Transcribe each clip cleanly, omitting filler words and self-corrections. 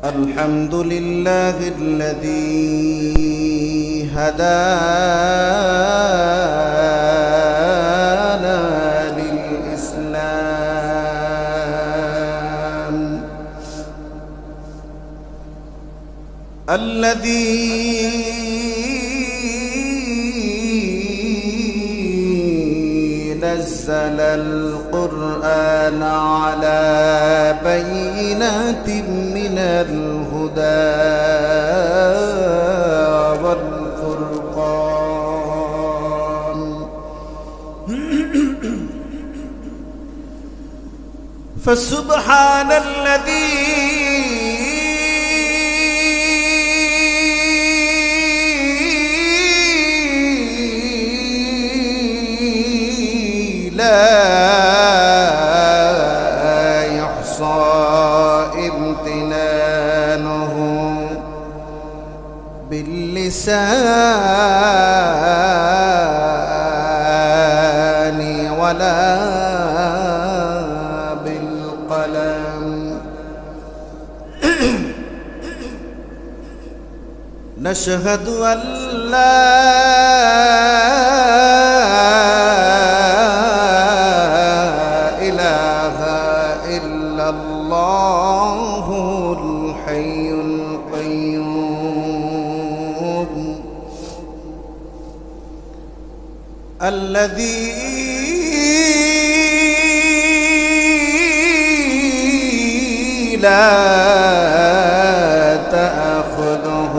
الحمد لله الذي هدانا للإسلام الذي نزل القرآن على بينات من الهدى والفرقان فسبحان الذي لا يحصى امتنانه باللسان ولا بالقلم نشهد أن لا الله الحي القيوم الذي لا تأخذه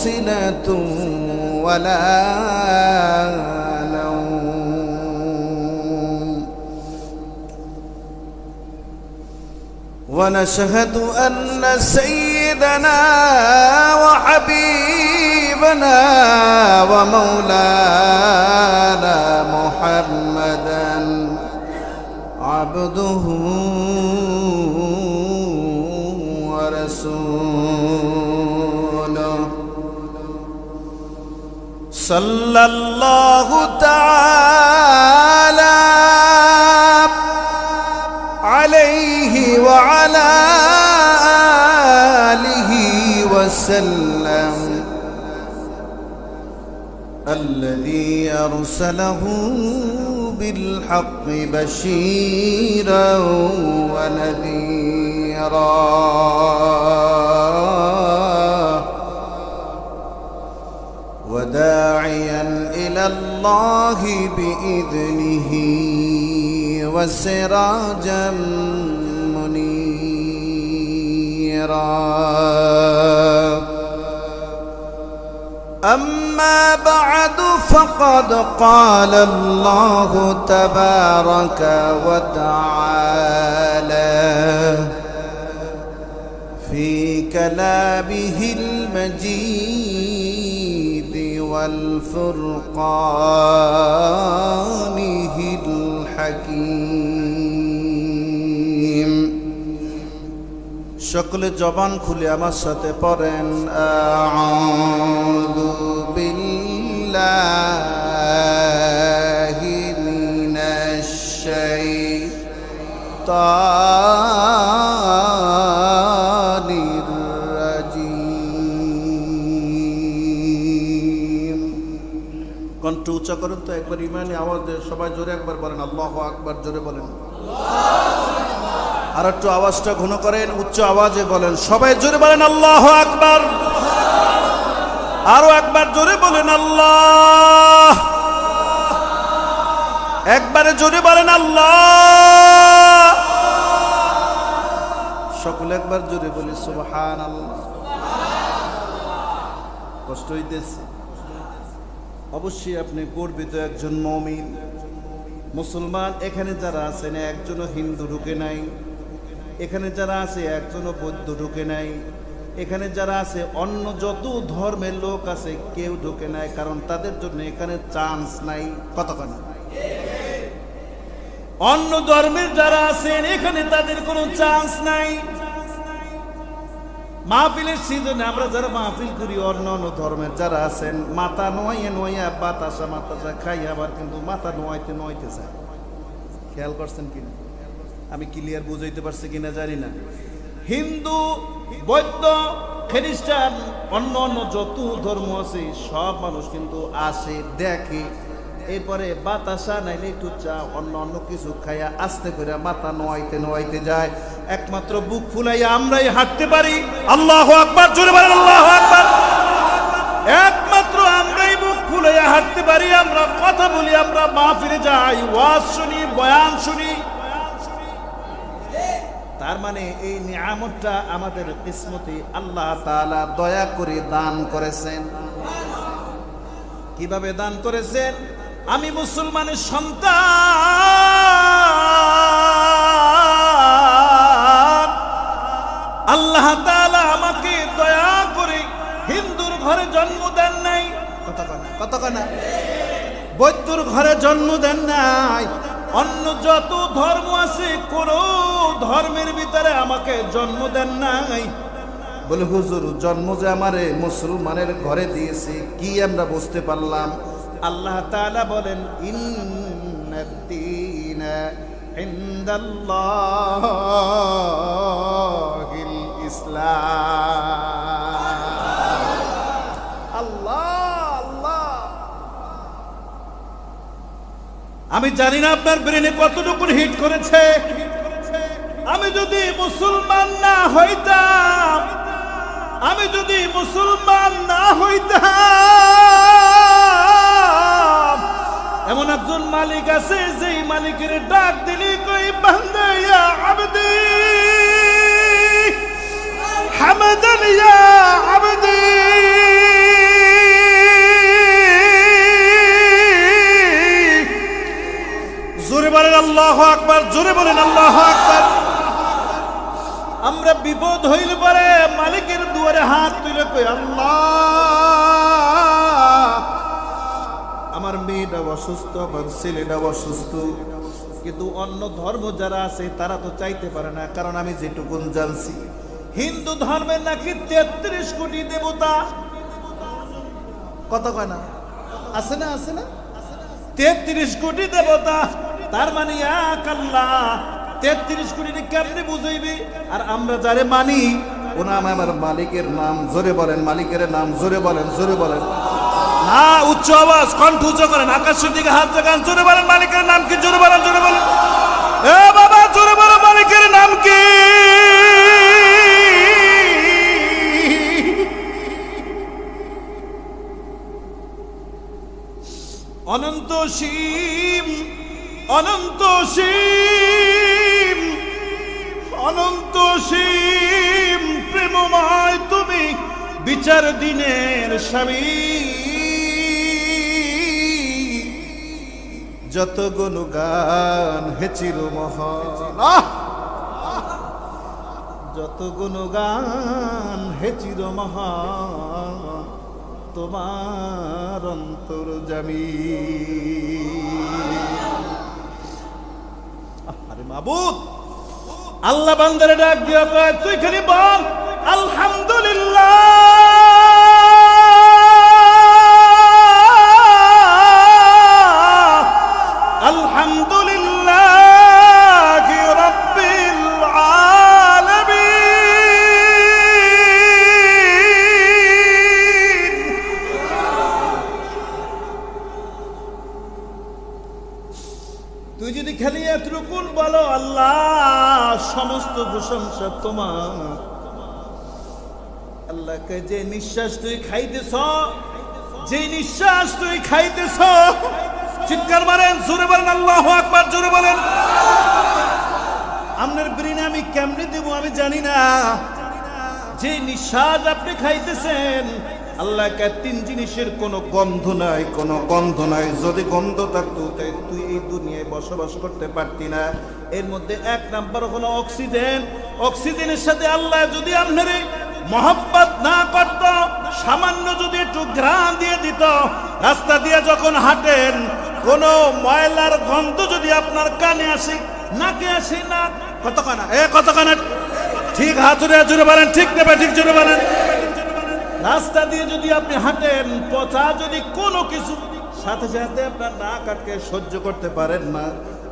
سنة ولا ونشهد أن سيدنا وحبيبنا ومولانا محمدا عبده ورسوله صلى الله تعالى عليه وعلى آله وسلم الذي أرسله بالحق بشيرا ونذيرا وداعيا إلى الله بإذنه وسراجا منيرا أما بعد فقد قال الله تبارك وتعالى في كلامه المجيد والفرقانه الحكيم সকলে জবান খুলে আমার সাথে পড়েন আউযু বিল্লাহি মিনাশ শাইতানির রাজিম। কণ্ঠ উচ্চ করুন তো একবার ইমানি আওয়াজে সবাই জোরে একবার বলেন আল্লাহু আকবার, জোরে বলেন আর একটু আওয়াজটা ঘন করেন, উচ্চ আওয়াজে বলেন, সবাই জোরে বলেন আল্লাহু আকবার, আরো একবার জোরে বলেন আল্লাহ, একবারে জোরে বলেন আল্লাহ, সকলে একবার জোরে বলি সুবহানাল্লাহ। কষ্ট হইতেছে? অবশ্যই আপনি গর্বিত একজন মুমিন মুসলমান। এখানে যারা আছেন একজনও হিন্দু ঢুকে নাই, এখানে যারা আছে একজনও বৌদ্ধ ঢুকে নাই, এখানে যারা আছে অন্য যত ধর্মের লোক আছে কেউ ঢুকে নাই, কারণ তাদের জন্য এখানে চান্স নাই। কতক্ষণ অন্য ধর্মের যারা আছেন এখানে তাদের কোনো চান্স নাই। মাহফিলের সিজনে আমরা যারা মাহফিল করি অন্য অন্য ধর্মের যারা আছেন মাথা নোয়াইয়া বাতাসা খাই, আবার কিন্তু মাথা নোয়াইতে চায়। খেয়াল করছেন কিনা? আমি ক্লিয়ার বুঝাইতে পারছি কিনা জানি না। হিন্দু বৌদ্ধ, খ্রিস্টান, অন্য অন্য যত ধর্ম আছে সব মানুষ কিন্তু আসে, দেখে, এরপরে বাতাসা নাইলে একটু চা অন্য অন্য কিছু খাইয়া আস্তে করে মাথা নোয়াইতে নোয়াইতে যায়। একমাত্র বুক ফুলাইয়া আমরাই হাঁটতে পারি। আল্লাহু আকবার, জোরে বলেন আল্লাহু আকবার। একমাত্র আমরাই বুক ফুলাইয়া হাঁটতে পারি, আমরা কথা বলি, আমরা মাহফিলে যাই, ওয়াজ শুনি, বয়ান শুনি। তার মানে এই নিয়ামতটা আমাদের কিসমতে আল্লাহ তাআলা দয়া করে দান করেছেন। কিভাবে দান করেছেন? আমি মুসলমানের সন্তান, আল্লাহ তাআলা আমাকে দয়া করে হিন্দুর ঘরে জন্ম দেন নাই, কত না বৌদ্ধর ঘরে জন্ম দেন নাই, অন্য যত ধর্ম আছে কোন ধর্মের ভিতরে আমাকে জন্ম দেন নাই। বলে হুজুর, জন্ম যে আমারে মুসলমানের ঘরে দিয়েছে, কি আমরা বুঝতে পারলাম? আল্লাহ তাআলা বলেন, ইন্নাদ-দীনা ইনদাল্লাহিল ইসলাম। আল্লাহ, আমি জানি না আপনার ব্রেনে কতটুকু হিট করেছে। আমি যদি মুসলমান না হইতাম, আমি যদি মুসলমান না হইতাম, এমন একজন মালিক আছে যেই মালিকের ডাক দিলি কই বান্দা ইয়া আবদি হামাদান ইয়া আবদি, জোরে বলেন আল্লাহু আকবার, জোরে বলেন আল্লাহু আকবার। আমরা বিপদ হইলে পরে মালিকের দুয়ারে হাত তুলে কই, আল্লাহ আমার মেয়েটা অসুস্থ, আমার ছেলেটা অসুস্থ। কিন্তু অন্য ধর্ম যারা আছে তারা তো চাইতে পারে না, কারণ আমি যেটুকুন জানছি হিন্দু ধর্মের নাকি 33 কোটি দেবতা। কত কয় না? আছে না, আছে না? 33 কোটি দেবতা। তার মানে এক আল্লাহ 33 কোটি কেমনে বুঝাইবে? আর আমরা যারে মানি ও নাম আমার মালিকের নাম। জোরে বলেন মালিকের নাম, জোরে বলেন, জোরে বলেন না, উচ্চ আওয়াজ, কণ্ঠ উচ্চ করেন, আকাশের দিকে হাত জাগান, জোরে বলেন মালিকের নাম কি? জোরে বলেন, জোরে বলেন। এ বাবা, জোরে বলেন মালিকের নাম কি? অনন্ত সীম, অনন্ত সীম, অনন্ত সীম প্রেমময় তুমি, বিচার দিনের স্বামী। যত গুণগান হে চিরমহান, যত গুণগান হে চিরমহান, তোমার অন্তর্যামী। আরে মাবুদ, আল্লাহ বান্দারে ডাক দিয়া কয়, তুই খালি বল আলহামদুলিল্লাহ, আলহামদুলিল্লাহ রাব্বিল আলামিন। তুই যদি খালি এতটুকু বলো, আল্লাহ সমস্ত প্রশংসা তোমার। আল্লাহকে যে নিঃশ্বাস তুই খাইতেছ, যে নিঃশ্বাস তুই খাইতেছ, চিৎকার মারেন, জোরে বলেন আল্লাহু আকবার, জোরে বলেন। আপনার ব্রেনে আমি কেমনে দেব আমি জানি না। যে নিঃশ্বাস আপনি খাইতেছেন, আল্লাহকে 3 জিনিসের কোনো গন্ধ নাই, কোনো গন্ধ নাই। যদি গন্ধ থাকতো তাই তুই এই দুনিয়ায় বসবাস করতে পারতি না। এর মধ্যে 1 নাম্বার হলো অক্সিজেন। অক্সিজেনের সাথে আল্লাহ যদি আপনার মহব্বত না করত, সামান্য যদি একটু ঘ্রাণ দিয়ে দিত, রাস্তা দিয়ে যখন হাঁটেন কোন ময়লার গন্ধ যদি আপনার কানে আসে, নাকে আসে না, কতখানা কতখানা ঠিক হাত জুড়ে বলেন, ঠিক নেবে ঠিক জুড়ে বলেন। রাস্তা দিয়ে যদি আপনি হাঁটেন, পচা যদি কোনো কিছু সাথে সাথে আপনার নাক আটকে সহ্য করতে পারেন না,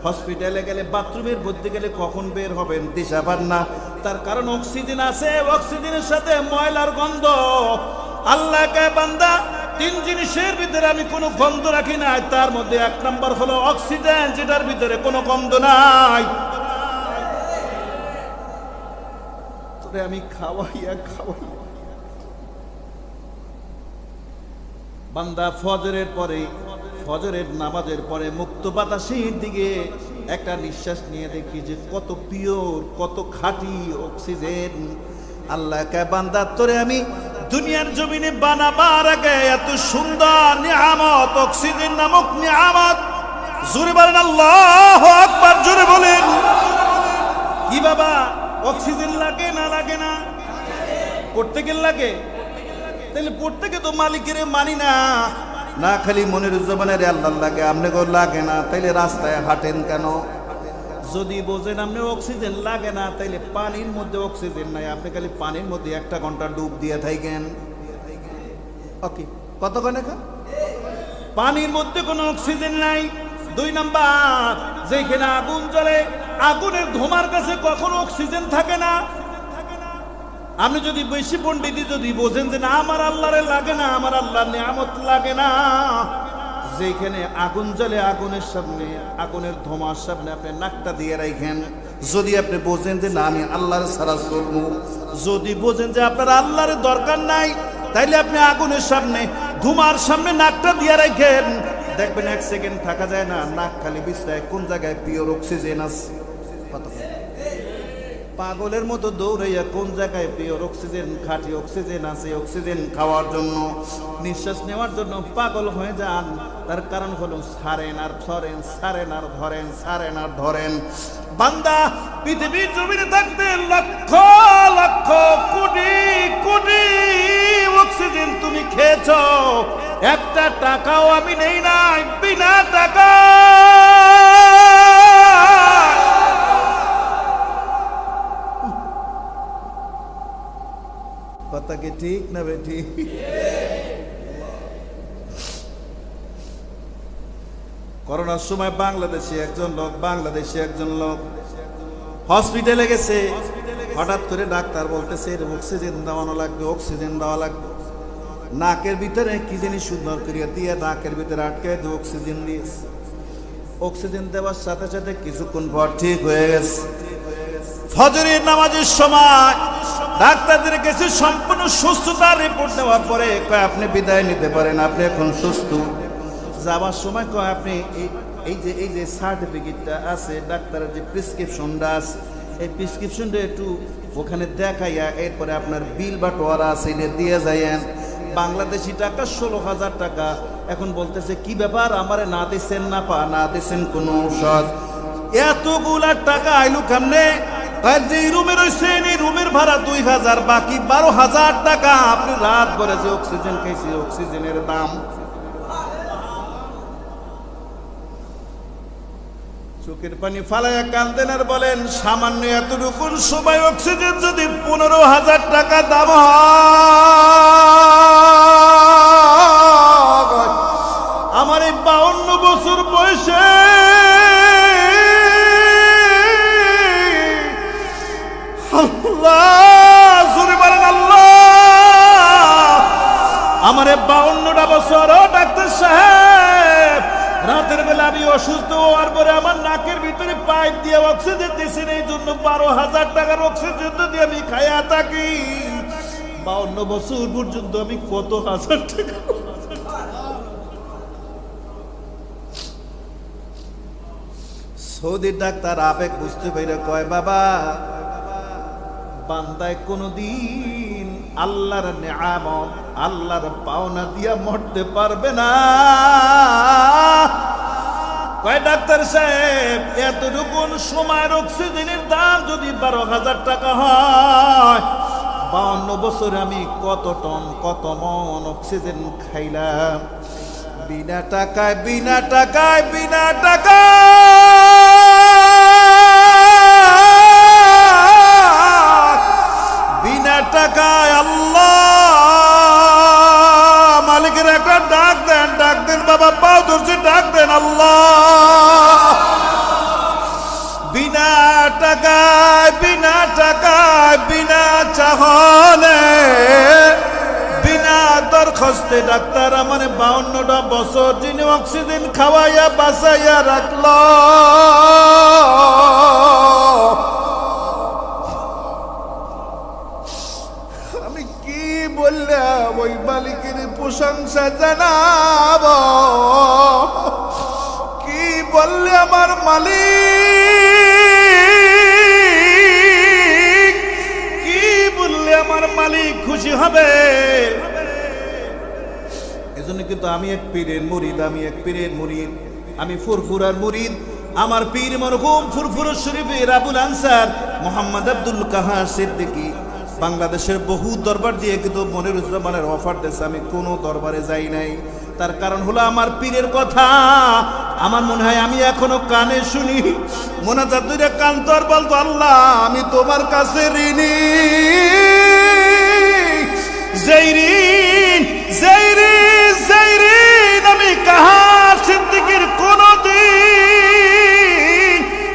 হসপিটালে গেলে বাথরুমের মধ্যে গেলে কখন বের হবেন দিশা পান না। তার কারণ অক্সিজেন আছে, অক্সিজেনের সাথে ময়লার গন্ধ। আল্লাহকে বান্দা তিন জিনিসের ভিতরে আমি কোনো গন্ধ রাখি নাই, তার মধ্যে এক নম্বর হলো অক্সিজেন, যেটার ভিতরে কোনো গন্ধ নাই। তোরে আমি খাওয়াইয়া বান্দা ফজরের পরে, ফজরের নামাজের পরে মুক্ত বাতাসের দিকে একটা নিঃশ্বাস নিয়ে দেখি যে কত পিওর, কত খাঁটি অক্সিজেন। আল্লাহকে বান্দা তোরে আমি দুনিয়ার জমিনে বানাবার আগে এত সুন্দর নিয়ামত অক্সিজেন নামক নিয়ামত, জোরে বলেন আল্লাহু আকবার, জোরে বলেন। কি বাবা অক্সিজেন লাগে না লাগে না? প্রত্যেকের লাগে। তাহলে প্রত্যেকে তো মালিকের মানি না, না খালি মনের জবানের আল্লাহ লাগে, আপনাকেও লাগে না, তাইলে রাস্তায় হাঁটেন কেন? যদি বোঝেন আপনি অক্সিজেন লাগে না, তাইলে পানির মধ্যে অক্সিজেন নাই, আপনি খালি পানির মধ্যে 1 ঘন্টা ডুব দিয়ে থাকেন। ওকে, কতক্ষণ? পানির মধ্যে কোনো অক্সিজেন নাই। 2 নাম্বার, যেখানে আগুন জ্বলে, আগুনের ধোঁয়ার কাছে কখনো অক্সিজেন থাকে না। আপনি যদি বেশি পণ্ডিতি যদি বোঝেন যে না আমার আল্লাহরে লাগে না, আমার আল্লাহর নিয়ামত লাগে না, যেখানে আগুন জ্বলে আগুনের সামনে, আগুনের ধোঁয়ার সামনে আপনি নাকটা দিয়ে রাখেন। যদি আপনি বোঝেন যে না আমি আল্লাহর ছাড়া চলবো, যদি বোঝেন যে আপনার আল্লাহর দরকার নাই, তাইলে আপনি আগুনের সামনে, ধোঁয়ার সামনে নাকটা দিয়ে রাখেন। দেখবেন 1 সেকেন্ড থাকা যায় না, নাক খালি বিশ্রায় কোন জায়গায় পিওর অক্সিজেন আছে। পাগলের মতো দৌড়াইয়া কোন জায়গায় পিওর অক্সিজেন, খাঁটি অক্সিজেন আছে, অক্সিজেন খাওয়ার জন্য, নিঃশ্বাস নেওয়ার জন্য পাগল হয়ে যান। তার কারণ হলো ছাড়েন আর ধরেন, ছাড়েন আর ধরেন, ছাড়েন আর ধরেন। বান্দা পৃথিবীর জমিনে থাকতে লক্ষ লক্ষ কোটি কোটি অক্সিজেন তুমি খেয়েছ, একটা টাকাও আমি নেই নাই, বিনা টাকা। কথা কি ঠিক না বেঠি? করোনার সময় বাংলাদেশে একজন লোক হসপিটালে গেছে। হঠাৎ করে ডাক্তার বলতেছে অক্সিজেন দেওয়ানো লাগবে, অক্সিজেন দেওয়া লাগবে। নাকের ভিতরে কি জিনিস সুন্দর করিয়া দিয়ে নাকের ভিতরে আটকে দিয়ে অক্সিজেন দিয়েছে। অক্সিজেন দেওয়ার সাথে সাথে কিছুক্ষণ পর ঠিক হয়ে গেছে। ফজরের নামাজের সময় ডাক্তারদের কাছে সম্পূর্ণ সুস্থতার রিপোর্ট দেওয়ার পরে কয় আপনি বিদায় নিতে পারেন, আপনি এখন সুস্থ। যাওয়ার সময় কয় আপনি এই যে সার্টিফিকেটটা আছে, ডাক্তারের যে প্রেসক্রিপশনটা আছে, এই প্রেসক্রিপশনটা একটু ওখানে দেখাইয়া এরপরে আপনার বিল বা টোয়ারা আছে এটা দিয়ে যাইয়েন। বাংলাদেশি টাকা 16,000 টাকা। এখন বলতেছে কি ব্যাপার, আমারে না দিচ্ছেন, না দিচ্ছেন কোনো ঔষধ, এতগুলা টাকা আইলু কেমনে? যে রুমে রয়েছেন এই রুমের ভাড়া 2,000, বাকি 12,000 টাকা আপনি রাত ভরে যে অক্সিজেন খাইছি, অক্সিজেনের দাম। চোখের পানি ফালাইয়া কান্দেন আর বলেন সামান্য এতটুকু সময় অক্সিজেন যদি 15,000 টাকা দাম হয়, আমার এই 52 বছর বয়সে আমারে 52টা বছর। ও ডাক্তার সাহেব, রাতের বেলা আমি অসুস্থ হওয়ার পরে আমার নাকের ভিতরে পাইপ দিয়ে অক্সিজেন দিয়েছেন, এই জন্য 12,000 টাকার অক্সিজেন যদি আমি খাইয়া থাকি, 52 বছর পর্যন্ত আমি কত হাজার টাকা। সৌদির ডাক্তার আবেগ বুঝতে পেরে কয় বাবা, বান্দায় কোনদিন আল্লাহর নিয়ামত, আল্লাহর পাওনা দিয়া মরতে পারবে না। কয় ডাক্তার সাহেব, এতটুকু সময়ের অক্সিজেনের দাম যদি 12,000 টাকা হয়, 52 বছরে আমি কত টন কত মন অক্সিজেন খাইলাম, বিনা টাকায় বিনা টাকায় বিনা টাকায়। আল্লাহ মালিকের একটা ডাক দেন বাবা, পাও ধরছে ডাক দেন আল্লাহ। তাহলে বিনা দরখাস্তে ডাক্তার আমার 52টা বছর যিনি অক্সিজেন খাওয়াইয়া বাঁচাইয়া রাখল, আমি কি বললাম ওই মালিকের প্রশংসা জানাব? কি বললে আমার মালিক, কি বললে আমার মালিক খুশি হবে? এজন্য কিন্তু আমি এক পীরের মুরিদ, আমি ফুরফুরার মুরিদ। আমার পীর মরহুম ফুরফুরা শরীফের আবুল আনসার মোহাম্মদ আব্দুল কাহার সিদ্দিকী বাংলাদেশের বহু দরবার দিয়ে কিন্তু মনিরুজ্জামানের অফার দিয়েছে, আমি কোনো দরবারে যাই নাই। তার কারণ হলো আমার পীরের কথা আমার মনে হয় আমি এখনো কানে শুনি। মোনাজাত দুইটা কান্তর বলতো, আল্লাহ আমি তোমার কাছে ঋণী, যেই ঋণ আমি কাহার সিদ্দিকীর কোনদিন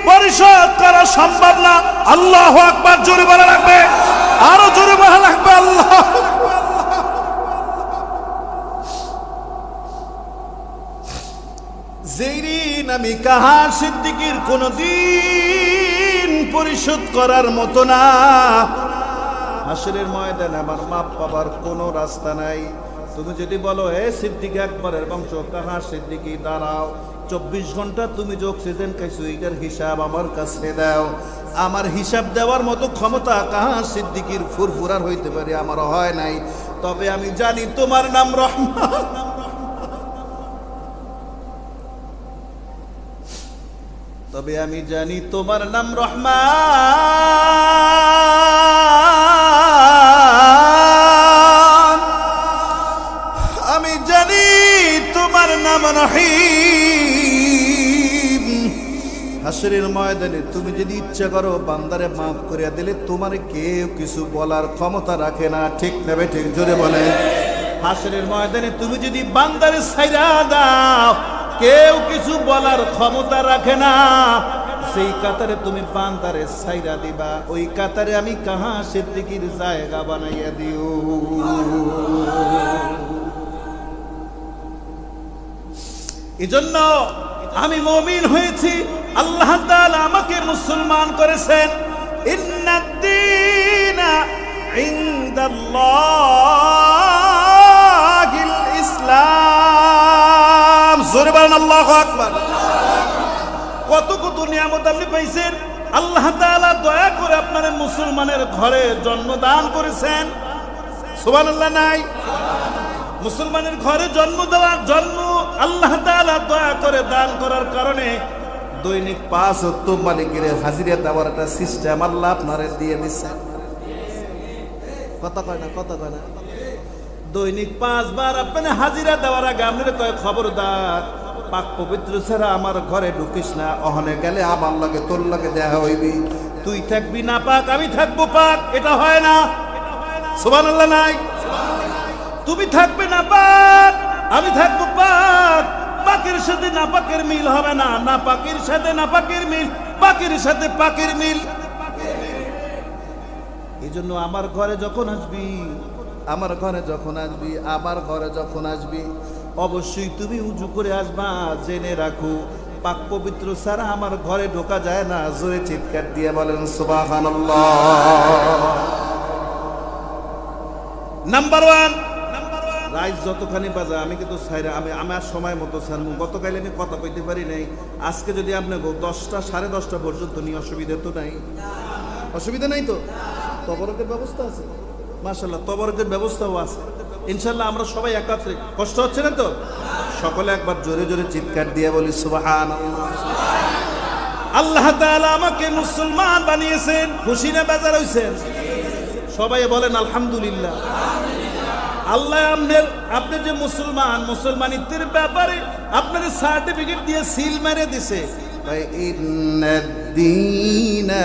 পরিশোধ করা সম্ভব না। আল্লাহু আকবার, জোরে বলা লাগবে, আরো জোরে বলা লাগবে আল্লাহ। যেই ঋণ আমি কাহার সিদ্দিকীর কোনদিন পরিশোধ করার মতো না, হাসরের ময়দানে আমার মাপ পাবার কোনো রাস্তা নাই। তুমি যদি বলো হে সিদ্দিক আকবরের বংশ কাহার সিদ্দিকী, দাঁড়াও, 24 ঘন্টা তুমি যে অক্সিজেন খাইছো এটার হিসাব আমার কাছে দাও। আমার হিসাব দেওয়ার মতো ক্ষমতা কাহার সিদ্দিকীর ফুরফুরার হইতে পারে, আমার হয় নাই। তবে আমি জানি তোমার নাম রহমান, তবে আমি জানি তোমার নাম রহমান, আমি জানি তোমার নাম রহিম। হাসরের ময়দানে তুমি যদি ইচ্ছা করো বান্দারে মাফ করে দিলে তোমার কেউ কিছু বলার ক্ষমতা রাখে না, ঠিক না বে ঠিক? জোরে বলেন। হাসরের ময়দানে তুমি যদি বান্দারে ছাইরা দাও কেউ কিছু বলার ক্ষমতা রাখে না। সেই কাতারে তুমি বান্দারে ছাইরা দিবা, ওই কাতারে আমি কাহার সিদ্দিকীর জায়গা বানাইয়া দিও। এজন্য আমি মুমিন হয়েছি, আল্লাহ তাআলা আমাকে মুসলমান করেছেন। ইন্নাদ-দীনা ইনদাল্লাহিল ইসলাম। জোরে বলেন আল্লাহু আকবার। কত কত নিয়ামত আপনি পাইছেন। আল্লাহ তাআলা দয়া করে আপনার মুসলমানের ঘরে জন্মদান করেছেন। সুবহানাল্লাহ নাই? মুসলমানের ঘরে জন্ম আল্লাহ তাআলা দয়া করে দান করার কারণে দৈনিক 5 ওয়াক্ত মালিকের হাজিরা দেওয়ার একটা সিস্টেম আল্লাহ আপনারে দিয়ে দিচ্ছেন। কথা কয় না, দৈনিক 5 বার আপনি হাজিরা দেওয়ার আগে আপনার কয় খবরদার পাক পবিত্র ছাড়া আমার ঘরে ঢুকিস না, ওখানে গেলে আমার লাগে তোর লাগে দেখা হইবি, তুই থাকবি না পাক আমি থাকবো পাক, এটা হয় না। সুবহানাল্লাহ নাই? তুমি থাকবে না পাক আমি থাকবো পাক, পাকের সাথে না পাকের মিল হবে না, না পাকের সাথে না পাকের মিল, পাকের সাথে পাকের মিল। এই জন্য আমার ঘরে যখন আসবি অবশ্যই তুমি উজু করে আসবা। জেনে রাখো পাক পবিত্র ছাড়া আমার ঘরে ঢোকা যায় না। জোরে চিৎকার দিয়ে বলেন সুবহানাল্লাহ। নাম্বার 1, রাইস যতখানি বাজা আমি কিন্তু ছাইরা আমি আমার সময় মতো ছাড়বো। গতকাল আমি কথা কইতে পারি নাই, আজকে যদি আপনি 10টা 10:30 পর্যন্ত নিয়ে অসুবিধা তো নাই? অসুবিধা নাই তো? তবরকের ব্যবস্থা আছে মাশাআল্লাহ, তবরকের ব্যবস্থাও আছে ইনশাআল্লাহ। আমরা সবাই একত্রে, কষ্ট হচ্ছে না তো? সকলে একবার জোরে জোরে চিৎকার দিয়ে বলি সুবহানাল্লাহ। আল্লাহ তাআলা আমাকে মুসলমান বানিয়েছেন, খুশি না বেজার হইছেন? সবাই বলেন আলহামদুলিল্লাহ। আল্লাহ আপনি যে মুসলমানিত্বের ব্যাপারে আপনার সার্টিফিকেট দিয়ে সিল মেরে দিছে। ভাই ইন্নাদ-দীনা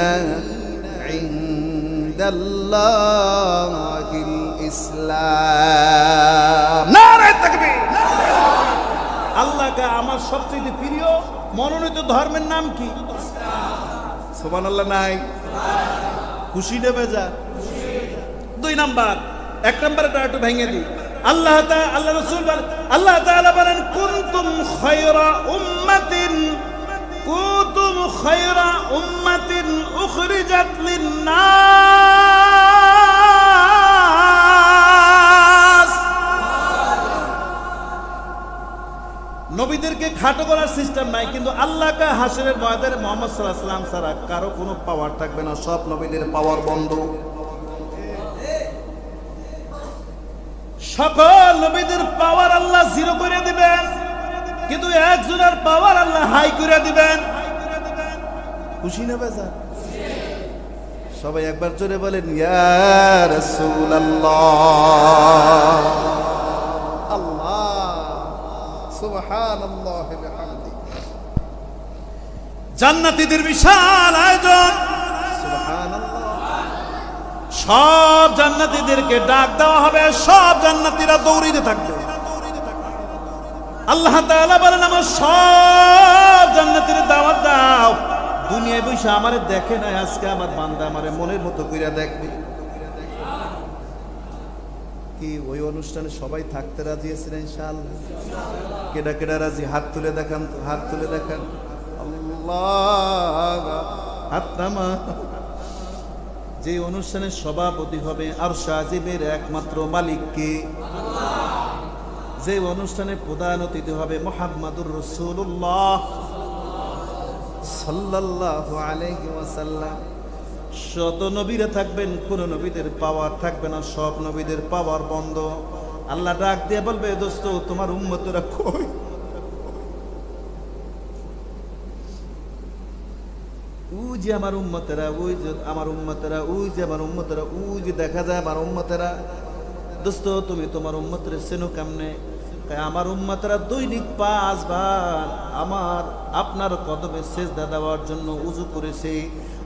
ইনদাল্লাহিল ইসলাম। নারে তাকবীর। আল্লাহকে আমার সবচেয়ে প্রিয় মনোনীত ধর্মের নাম কি? ইসলাম। সুবহানাল্লাহ নাই? খুশি না বেজার? 2 নাম্বার, 1 নাম্বারটা একটু ভেঙে দিই। আল্লাহ রাসূল বলেন, আল্লাহ তাআলা বলেন কুনতুম খায়রা উম্মাতিন উখরিজাত লিন-নাস। নবীদেরকে খাটো করার সিস্টেম নাই, কিন্তু আল্লাহকে হাসরের ময়দানে মুহাম্মদ সাল্লাল্লাহু আলাইহি ওয়াসাল্লাম ছাড়া কারো কোনো পাওয়ার থাকবে না, সব নবীদের পাওয়ার বন্ধ। সকল নবীদের পাওয়ার আল্লাহ জিরো করে দিবেন, কিন্তু একজনের পাওয়ার আল্লাহ হাই করে দিবেন। খুশি না বেজার? সবাই একবার জোরে বলেন ইয়া রাসূলুল্লাহ। আল্লাহ সুবহানাল্লাহ বিহামদি। জান্নাতীদের বিশাল আয়োজন, সুবহানাল্লাহ। সব জান্নাতীদেরকে ডাক দেওয়া হবে, সব জান্নাতীরা দৌড়িতে থাকবে। আল্লাহ তাআলা বলেন আমার সব জান্নাতীদের দাওয়াত দাও। দুনিয়ায় বসে আমারে দেখে নাই, আজকে আমার বান্দা আমারে মনের মতো কইরা দেখবে। কি ওই অনুষ্ঠানে সবাই থাকতে রাজি আছেন ইনশাআল্লাহ? কেডা কেডা রাজি? হাত তুলে দেখান, হাত তুলে দেখান। আল্লাহ, হাত নামা। যে অনুষ্ঠানের সভাপতি হবে আরশ আজিমের একমাত্র মালিক কে? যে অনুষ্ঠানে প্রধান অতিথি হবে মুহাম্মাদুর রাসূলুল্লাহ সাল্লাল্লাহু আলাইহি ওয়াসাল্লাম। শত নবীরা থাকবেন, কোন নবীদের পাওয়ার থাকবে না, সব নবীদের পাওয়ার বন্ধ। আল্লাহ ডাক দিয়ে বলবে দোস্ত তোমার উম্মতরা কই? ওই যে আমার উম্মতেরা, ওই যে আমার উম্মতেরা, ওই যে আমার উম্মতেরা, ওই যে দেখা যায় আমার উম্মতেরা। দোস্ত তুমি তোমার উম্মতের চেনো কেমনে? আমার উম্মতেরা দৈনিক 5 বার আপনার কদমে সেজদা দেওয়ার জন্য উযু করেছে।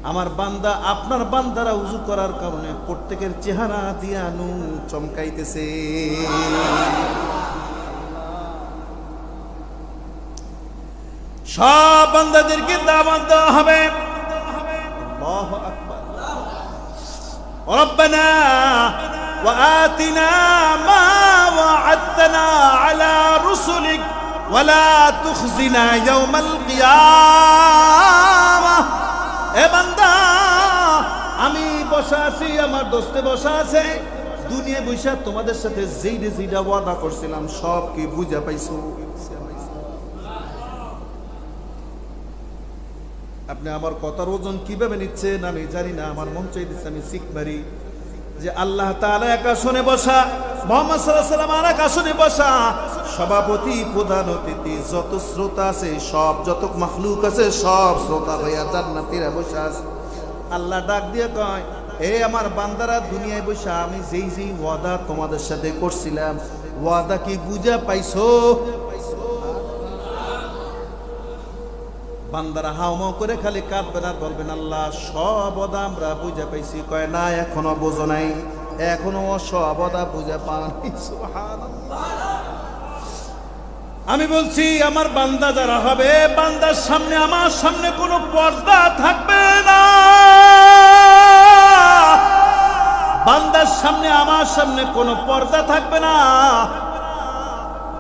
আমার বান্দা, আপনার বান্দারা উযু করার কারণে প্রত্যেকের চেহারা দিয়া নূর চমকাইতেছে। সব বান্দাদেরকে দাওয়াত দেওয়া হবে। আল্লাহু আকবার। রব্বানা وآتنا ما وعدتنا على رسلك ولا تخزنا يوم القيامة। এ বান্দা, আমি বসা আছি, আমার দোস্তে বসা আছে, দুনিয়ায় বসে তোমাদের সাথে যেইটা ওয়াদা করছিলাম সব কি বুঝা পাইছো? আপনি আমার কথার ওজন কিভাবে নিচ্ছেন আমি জানি না, আমার মন চাইতেছে আমি শিখ মারি যে আল্লাহ তাআলা এক আসনে বসা, মুহাম্মদ সাল্লাল্লাহু আলাইহি ওয়াসাল্লাম আর এক আসনে বসা, সভাপতি প্রধান অতিথি যত শ্রোতা আছে সব, যত মাখলুক আছে সব শ্রোতা হইয়া জান্নাতীরা বসা আছে। আল্লাহ ডাক দিয়ে কয় এ আমার বান্দারা, দুনিয়ায় বসা আমি যেই ওয়াদা তোমাদের সাথে করছিলাম ওয়াদা কি বুঝা পাইছো? বান্দারা হাওমাও করে খালি কাঁদবেন আর বলবেন আল্লাহ সব ওয়াদা আমরা বুঝা পাইছি। কয় না, এখনো বোঝো নাই, এখনো সব ওয়াদা বুঝা পাওনি। সুবহানাল্লাহ। আমি বলছি আমার বান্দা যারা হবে, বান্দার সামনে আমার সামনে কোনো পর্দা থাকবে না। বান্দার সামনে আমার সামনে কোনো পর্দা থাকবে না।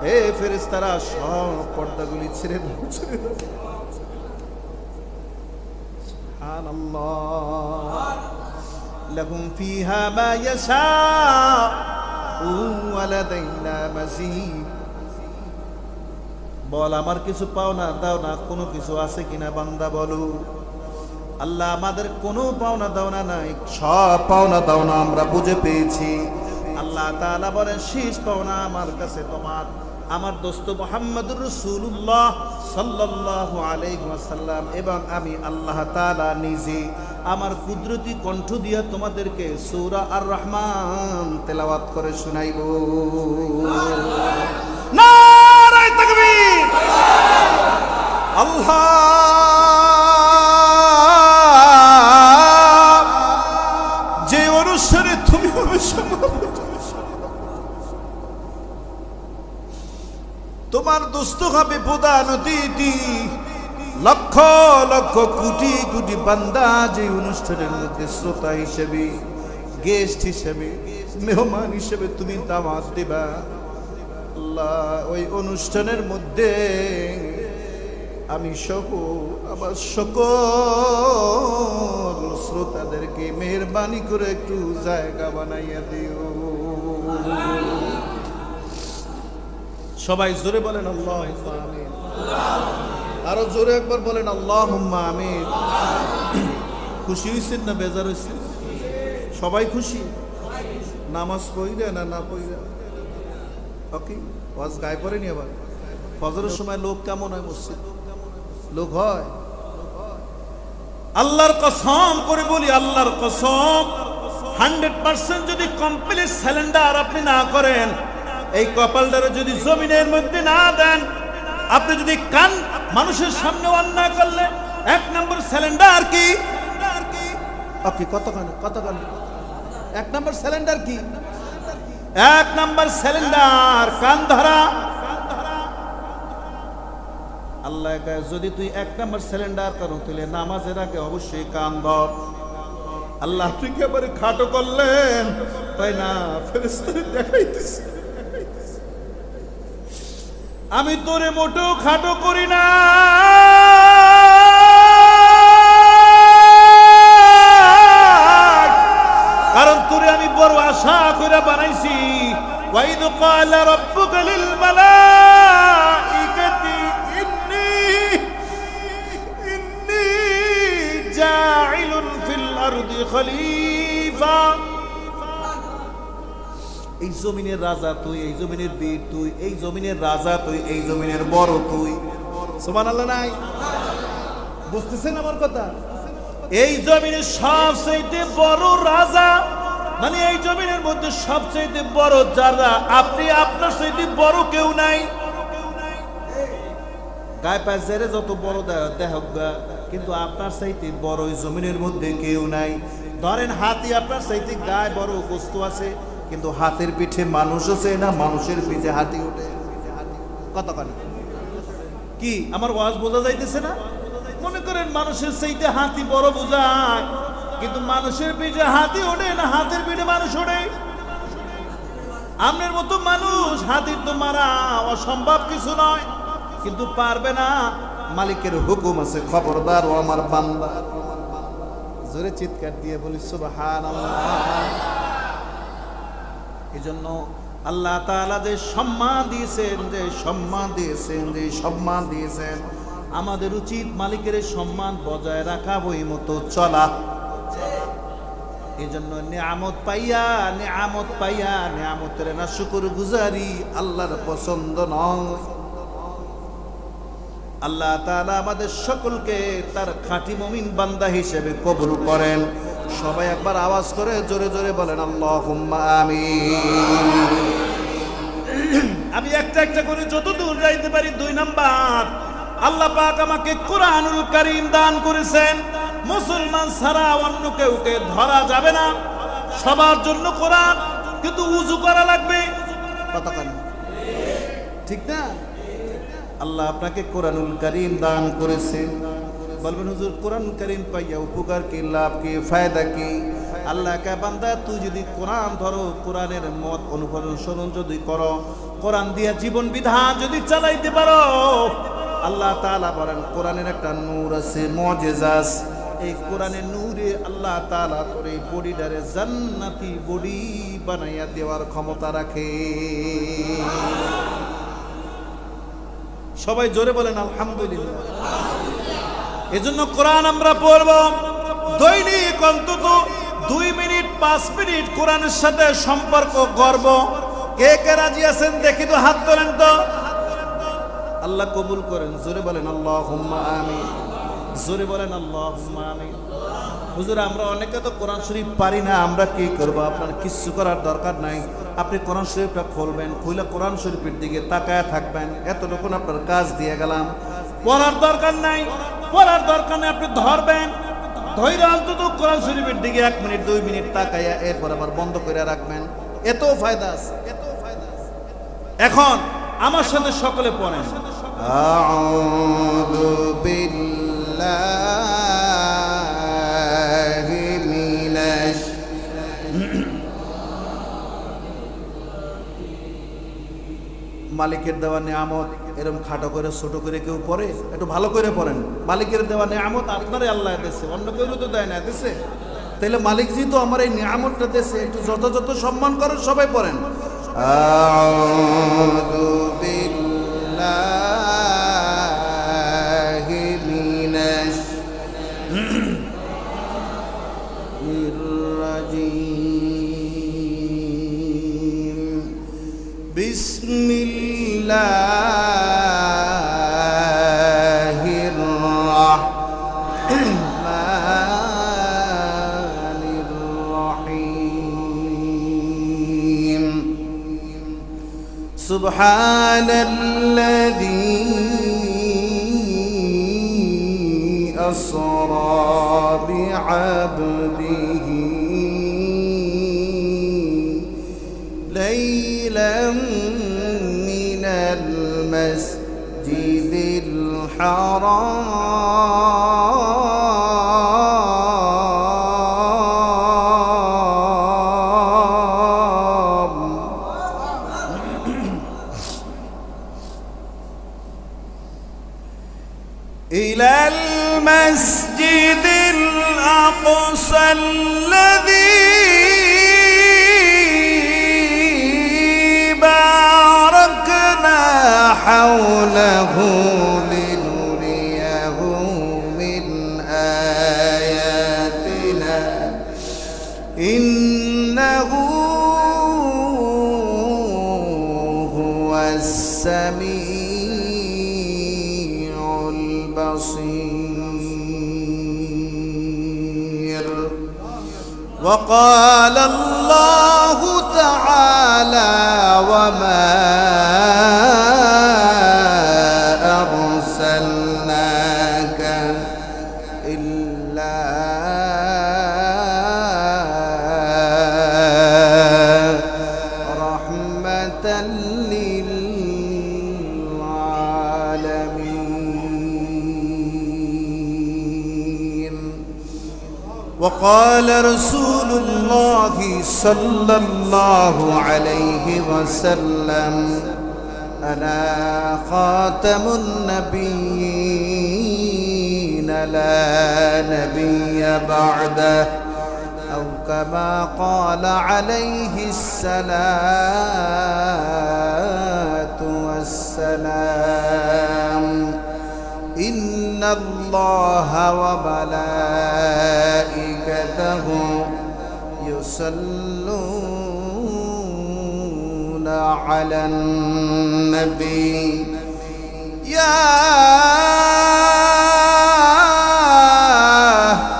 হে ফেরেশতারা, সব পর্দাগুলি ছেড়ে দাও, ছেড়ে দাও। لهم فيها ما يشاءون ولدينا مزيد। বল আমার কিছু পাওনা দাও না, কোনো কিছু আছে কিনা বান্দা বলো। আল্লাহ আমাদের কোনো পাওনা দাওনা নাই, সব পাওনা দাওনা আমরা বুঝে পেয়েছি। আল্লাহ তাআলা বলেন শেষ পাওনা আমার কাছে তোমার, আমার দোস্ত মুহাম্মদুর রাসূলুল্লাহ সাল্লাল্লাহু আলাইহি ওয়াসাল্লাম এবং আমি আল্লাহ তাআলা নিজে আমার কুদরতি কণ্ঠ দিয়া তোমাদেরকে সূরা আর রহমান তেলাওয়াত করে শোনাইব। নারে তাকবীর! আল্লাহ যে অনুসারে তুমি তোমার দোস্ত হবে প্রধান অতিথি, লক্ষ লক্ষ কোটি কোটি বান্দা যে অনুষ্ঠানের মধ্যে শ্রোতা হিসেবে গেস্ট হিসেবে, মেহমান হিসেবে তুমি দাওয়াত দিবা। আল্লাহ, ওই অনুষ্ঠানের মধ্যে আমি সহ আমার সকল শ্রোতাদেরকে মেহেরবানি করে একটু জায়গা বানাইয়া দিও। সবাই জোরে বলেন আল্লাহুম্মা আমিন। আরো জোরে একবার বলেন আল্লাহুম্মা আমিন। খুশি হয়েছেন না বেজার হয়েছেন? সবাই খুশি? নামাজ পড়িরা না পড়িরা? ওকে, ওয়াজ গায়ে পড়েনি আবার? ফজরের সময় লোক কেমন হয় মসজিদ? লোক হয়? আল্লাহর কসম করে বলি, আল্লাহর কসম, 100% যদি কমপ্লিট সিলিন্ডার আপনি না করেন, এই কপালটারে যদি জমিনের মধ্যে না দেন, আপনি যদি কান মানুষের সামনে অন্যায় করলে 1 নম্বর সিলিন্ডার কি? ওকে, কতখানি 1 নম্বর সিলিন্ডার কি? 1 নম্বর সিলিন্ডার কান ধরা। আল্লাহ কয়, যদি তুই 1 নম্বর সিলিন্ডার করো তাহলে নামাজের আগে অবশ্যই কান ধর। আল্লাহ আপনি কি এবারে খাটো করলেন? তাই না, ফেরেশতারে দেখাইতেছি আমি তোরে মোটেও খাটো করি না, কারণ তোরে আমি বড় আশা করে বানাইছি। ওয়াইদ ক্বালা রাব্বুকা লিল মালাইকাতি ইন্নী জাইলুন ফিল আরদি খলিফা। এই জমিনের রাজা তুই, এই জমিনের বীর তুই, এই জমিনের রাজা তুই, এই জমিনের বড় তুই। সুবহানাল্লাহ নাই? বুঝতেছেন আমার কথা? এই জমিনের সবচেয়ে বড় রাজা, মানে এই জমিনের মধ্যে সবচেয়ে বড় যারা, আপনি আপনার চাইতে বড় কেউ নাই। গায়ে পায়ে যত বড় দেহ, কিন্তু আপনার চাইতে বড় এই জমিনের মধ্যে কেউ নাই। ধরেন হাতি, আপনার চাইতে গায়ে বড় বস্তু আছে, কিন্তু হাতের পিঠে মানুষ আছে না, মানুষের পিঠে হাতি ওঠে। কতখানি কি আমার ওয়াজ বোঝা যাইতেছে না? মনে করেন মানুষের চাইতে হাতি বড় বোঝায়, কিন্তু মানুষের পিঠে হাতি ওঠে না, হাতের পিঠে মানুষ ওঠে। আপনার মতো মানুষ হাতির তো মারা অসম্ভব কিছু নয়, কিন্তু পারবে না। মালিকের হুকুম আছে, খবরদার ও আমার বান্দা। জোরে চিৎকার দিয়ে বলি সুবহানাল্লাহ। এজন্য আল্লাহ তাআলা যে সম্মান দিয়েছেন, আমাদের উচিত মালিকের সম্মান বজায় রাখা, ওই মতো চলা। এজন্য নিয়ামত পাইয়া নিয়ামতের না শুকর গুজারি আল্লাহর পছন্দ নয়। আল্লাহ তাআলা আমাদের সকলকে তার খাঁটি মুমিন বান্দা হিসেবে কবুল করেন। সবাই একবার আওয়াজ করে জোরে জোরে বলেন আল্লাহুম্মা আমিন। আমি একটা করে যত দূর যাইতে পারি। 2 নাম্বার, আল্লাহ পাক আমাকে কোরআনুল কারীম দান করেছেন। মুসলমান ছাড়া অন্য কেউকে ধরা যাবে না, সবার জন্য কোরআন, কিন্তু উযু করা লাগবে। কতখানি ঠিক না? আল্লাহ আপনাকে কোরআনুল কারীম দান করেছেন। বলবেন হুজুর কোরআনুল কারীম পাইয়া উপকার কি, লাভ কি, ফায়দা কি? আল্লাহ কে বান্দা, তুই যদি কোরআন ধরো, কোরআনের মত অনুসরণ যদি করো, কোরআন দিয়া জীবন বিধান যদি চালাইতে পারো, আল্লাহ তাআলা বলেন কোরআনের একটা নূর আছে, মুজিজা আছে। এই কোরআনের নূরে আল্লাহ তাআলা তোর এই বডিটারে জান্নাতি বডি বানাইয়া দেওয়ার ক্ষমতা রাখে। সবাই জোরে বলেন আলহামদুলিল্লাহ। এজন্য কোরআন আমরা পড়ব দৈনিক অন্তত 2 মিনিট 5 মিনিট কোরআনের সাথে সম্পর্ক করব। কে কে রাজি আছেন দেখি তো, হাত তোলেন তো। আল্লাহ কবুল করেন। জোরে বলেন আল্লাহুম্মা আমিন। জোরে বলেন আল্লাহুম্মা আমিন। হুজুর আমরা অনেকে তো কোরআন শরীফ পারি না, আমরা কি করব? আপনার কিচ্ছু করার দরকার নাই। আপনি কোরআন শরীফটা খুলবেন, খুলে কোরআন শরীফের দিকে তাকায় থাকবেন। এতটুকু আপনার কাজ দিয়ে গেলাম। পড়ার দরকার নাই, আপনি ধরবেন, ধৈর্য অন্তত কোরআন শরীফের দিকে 1 মিনিট 2 মিনিট তাকাইয়া এরপর আবার বন্ধ করে রাখবেন। এত ফায়দা আছে। এখন আমার সাথে সকলে পড়েন, আউযু বিল্লাহি মিনাশ মালিকের দেওয়া নিয়ামত এরকম খাটো করে ছোট করে কেউ পড়ে? একটু ভালো করে পড়েন। মালিকের দেওয়া নিয়ামত আপনারই আল্লাহ দিয়েছে, অন্য কেউ তো দেয় না, দিয়েছে। তাহলে মালিক যেহেতু আমার এই নিয়ামতটা দিয়েছে, একটু যথাযথ সম্মান করেন। সবাই পড়েন আউযু বিল্লাহি মিনাশ রাজিম বিসমিল্লাহির রাহমানির রহিম সুবহানাল্লাযী আসরা বি'আবদিহি লাইলাম মিনাল মাসজিদিল হারাম ইলাল মাসজিদিল আকসা আল্লাযী বারাকনা হাওলাহু লিনুরিয়াহু মিন আয়াতিনা ইন্নাহু হুয়াস সামিউল بصير وقال الله تعالى وما أرسلناك إلا رحمة وقال رسول الله صلى الله عليه وسلم أنا خاتم النبيين لا نبي بعده أو كما قال عليه الصلاة والسلام إن الله وملائكته يصلون على النبي يا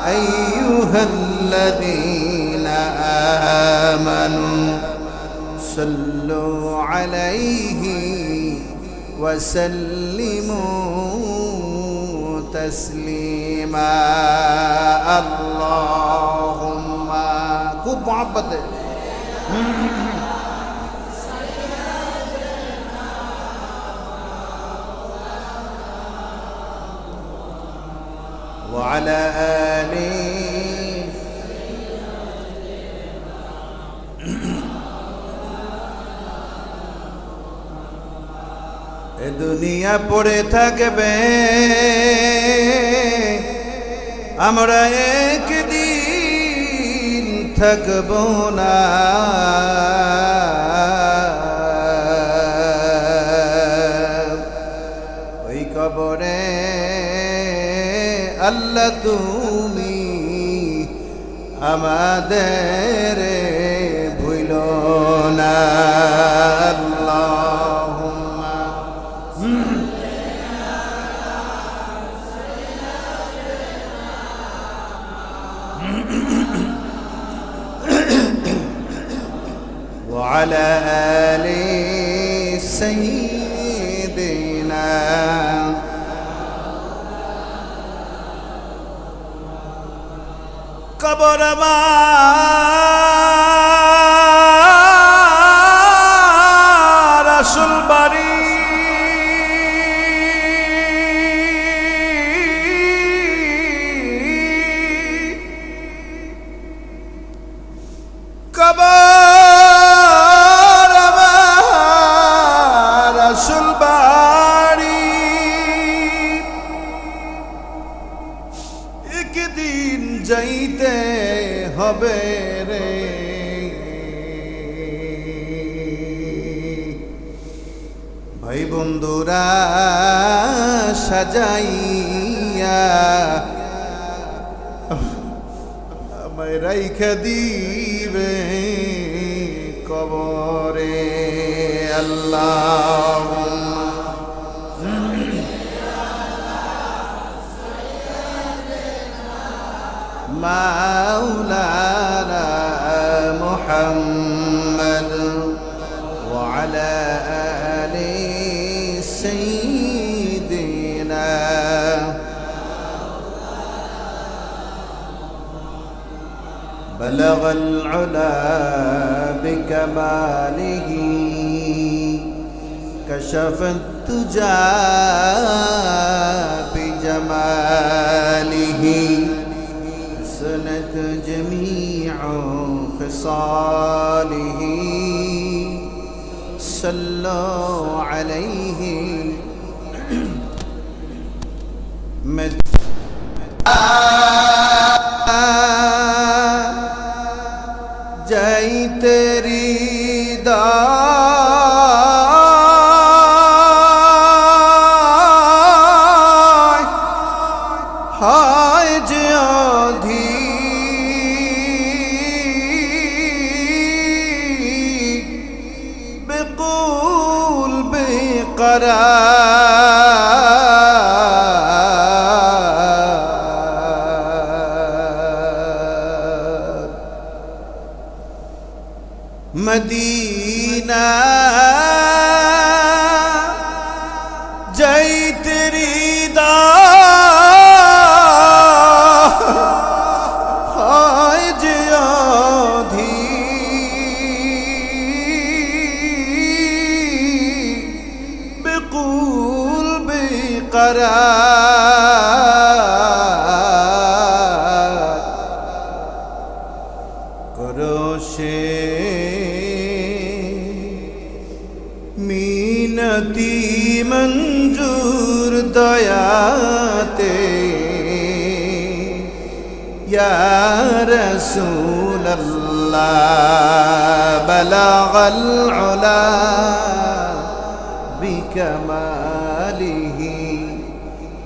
أيها الذين آمنوا صلوا عليه وسلموا تسليما اللهم খুব محبت وعلى آله এ দুনিয়া পড়ে থাকবে আমরা একদিন থাকব না ওই কবরে আল্লাহ তুমি আমাদের ভুলো না আল্লাহুম্মা وعلى آل سيدنا কবর আমার আসল বাড়ি কবর আমার ভাই বন্ধুরা সাজাইয়া আমায় রাইখা দিবে কবরে আল্লাহ مولانا محمد وعلى آل سيدنا بلغ العلا بكماله كشف الدجى بجماله حسنت جميع خصاله صلوا عليه جائی تیری دائی ہائے جیادھی بقول بقرار مدینہ جائی تیری ہائے جیادھی بقول بقرار کرو মিনতি মঞ্জুর দয়াতে ইয়া রাসূলাল্লাহ বালাগাল উলা বিকামালিহি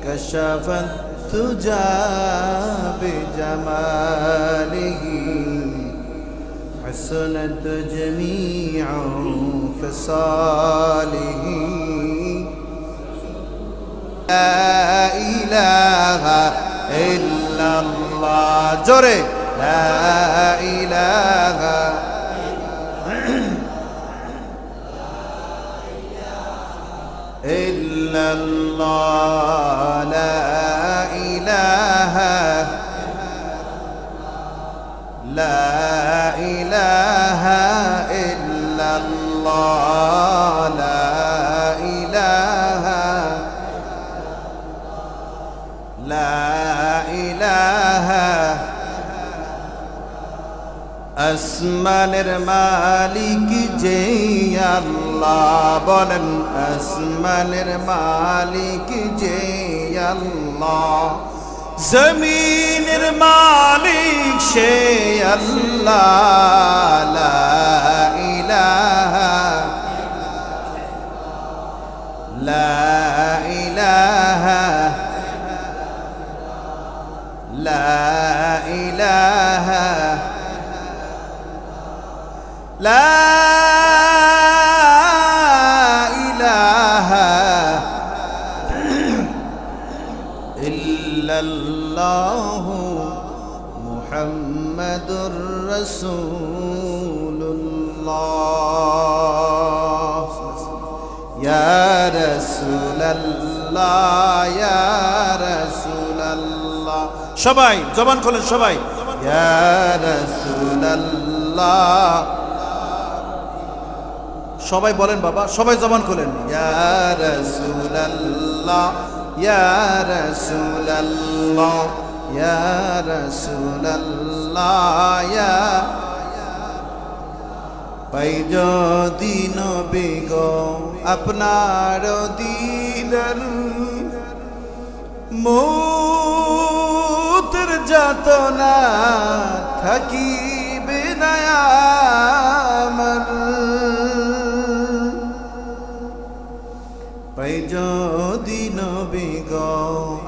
কাশাফাত তুজা বিজামালিহি حسنت جميع خصاله لا إله إلا الله جوري لا إله إلا الله لا إله لا إله إلا الله لا إله لا إله আসমানের মালিক যে আল্লাহ বলেন আসমানের মালিক যে আল্লাহ জমিনের মালিক সে আল্লাহ লা ইলাহা লা ইলাহা লা ইলাহা লা ইলাহা ইল্লাল্লাহু মুহাম্মাদুর রাসূলুল্লাহ ইয়া রাসূলুল্লাহ ইয়া রাসূলুল্লাহ সবাই জবান খোলেন সবাই ইয়া রাসূলুল্লাহ সবাই বলেন বাবা সবাই জবান খোলেন ইয়া রাসূলুল্লাহ ইয়া রাসূলুল্লাহ ইয়া রাসূলুল্লাহ ইয়া পাই যদি নবী গো আপনার দিদার মৌতের যাতনা থাকিবে না আমার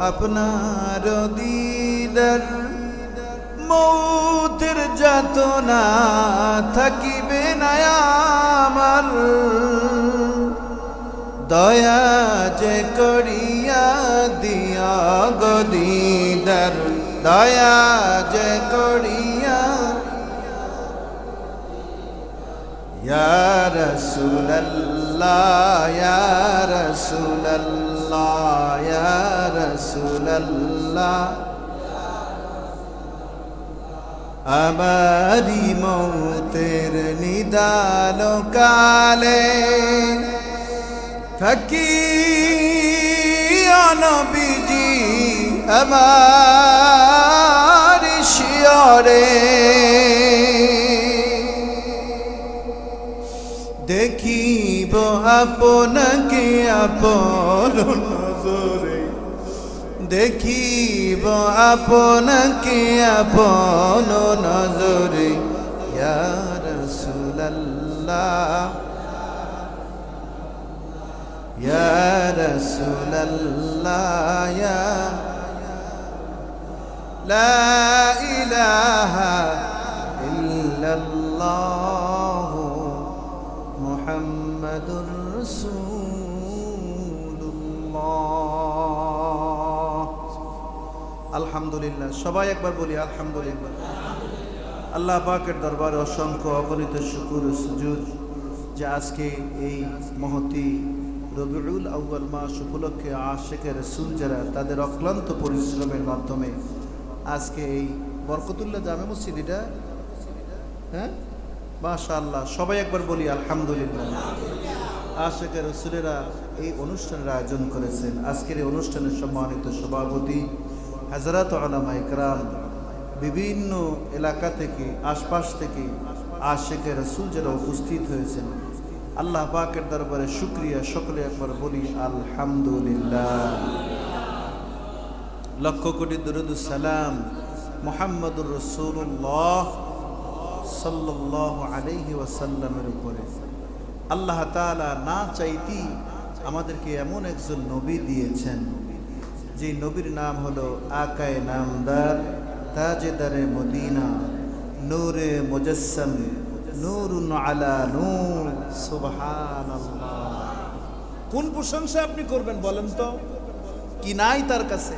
আপনার দিদার, মৌতের যাতনা থাকিবে না আমার, দয়া যে করিয়া দিয়া গো দিদার, দয়া যে করিয়া। ইয়া রাসূলুল্লাহ ইয়া রাসূলুল্লাহ ইয়া রাসূলুল্লাহ, আমারি মৌতের নিদান কালে থাকি নবীজি আমার শিয়রে, দেখিব আপনাকে আপন নজরে, দেখিব আপনাকে আপন নজরে। ইয়া রাসূলুল্লাহ ইয়া রাসূলুল্লাহ ইয়া লা ইলাহা ইল্লাল্লাহ মুহাম্মাদুর রাসূলুল্লাহ। আলহামদুলিল্লাহ, সবাই একবার বলি আলহামদুলিল্লাহ। আল্লাহ পাকের দরবারে অসংখ্য অগণিত শুকর ও সুজুদ যে আজকে এই মহতি রবিউল আউয়াল মাস উপলক্ষে আশিকে রাসূল যারা তাদের অক্লান্ত পরিশ্রমের মাধ্যমে আজকে এই বরকতুল্লাহ জামে মসজিদ, এটা হ্যাঁ মাশাআল্লাহ, সবাই একবার বলি আলহামদুলিল্লাহ। আশিকে রাসূলেরা এই অনুষ্ঠানের আয়োজন করেছেন। আজকের এই অনুষ্ঠানের সম্মানিত সভাপতি হযরত উলামায়ে কেরাম, বিভিন্ন এলাকা থেকে আশপাশ থেকে আশিকে রাসূল যারা উপস্থিত হয়েছেন, আল্লাহ পাকের দরবারে শুকরিয়া, সকলে একবার বলি আলহামদুলিল্লাহ। লক্ষ কোটি দরুদ সালাম মুহাম্মদুর রাসূলুল্লাহ সাল্লাল্লাহু আলাইহি ওয়াসাল্লামের উপরে। আল্লাহ তাআলা না চাইতেই আমাদেরকে এমন একজন নবী দিয়েছেন, যে নবীর নাম হলো আকায়ে নামদার, তাজেদারে মদিনা, নূরে মুজাসসাম, নূরুন আলা নূর। সুবহানাল্লাহ, কোন প্রশংসা আপনি করবেন বলেন তো? কি নাই তার কাছে?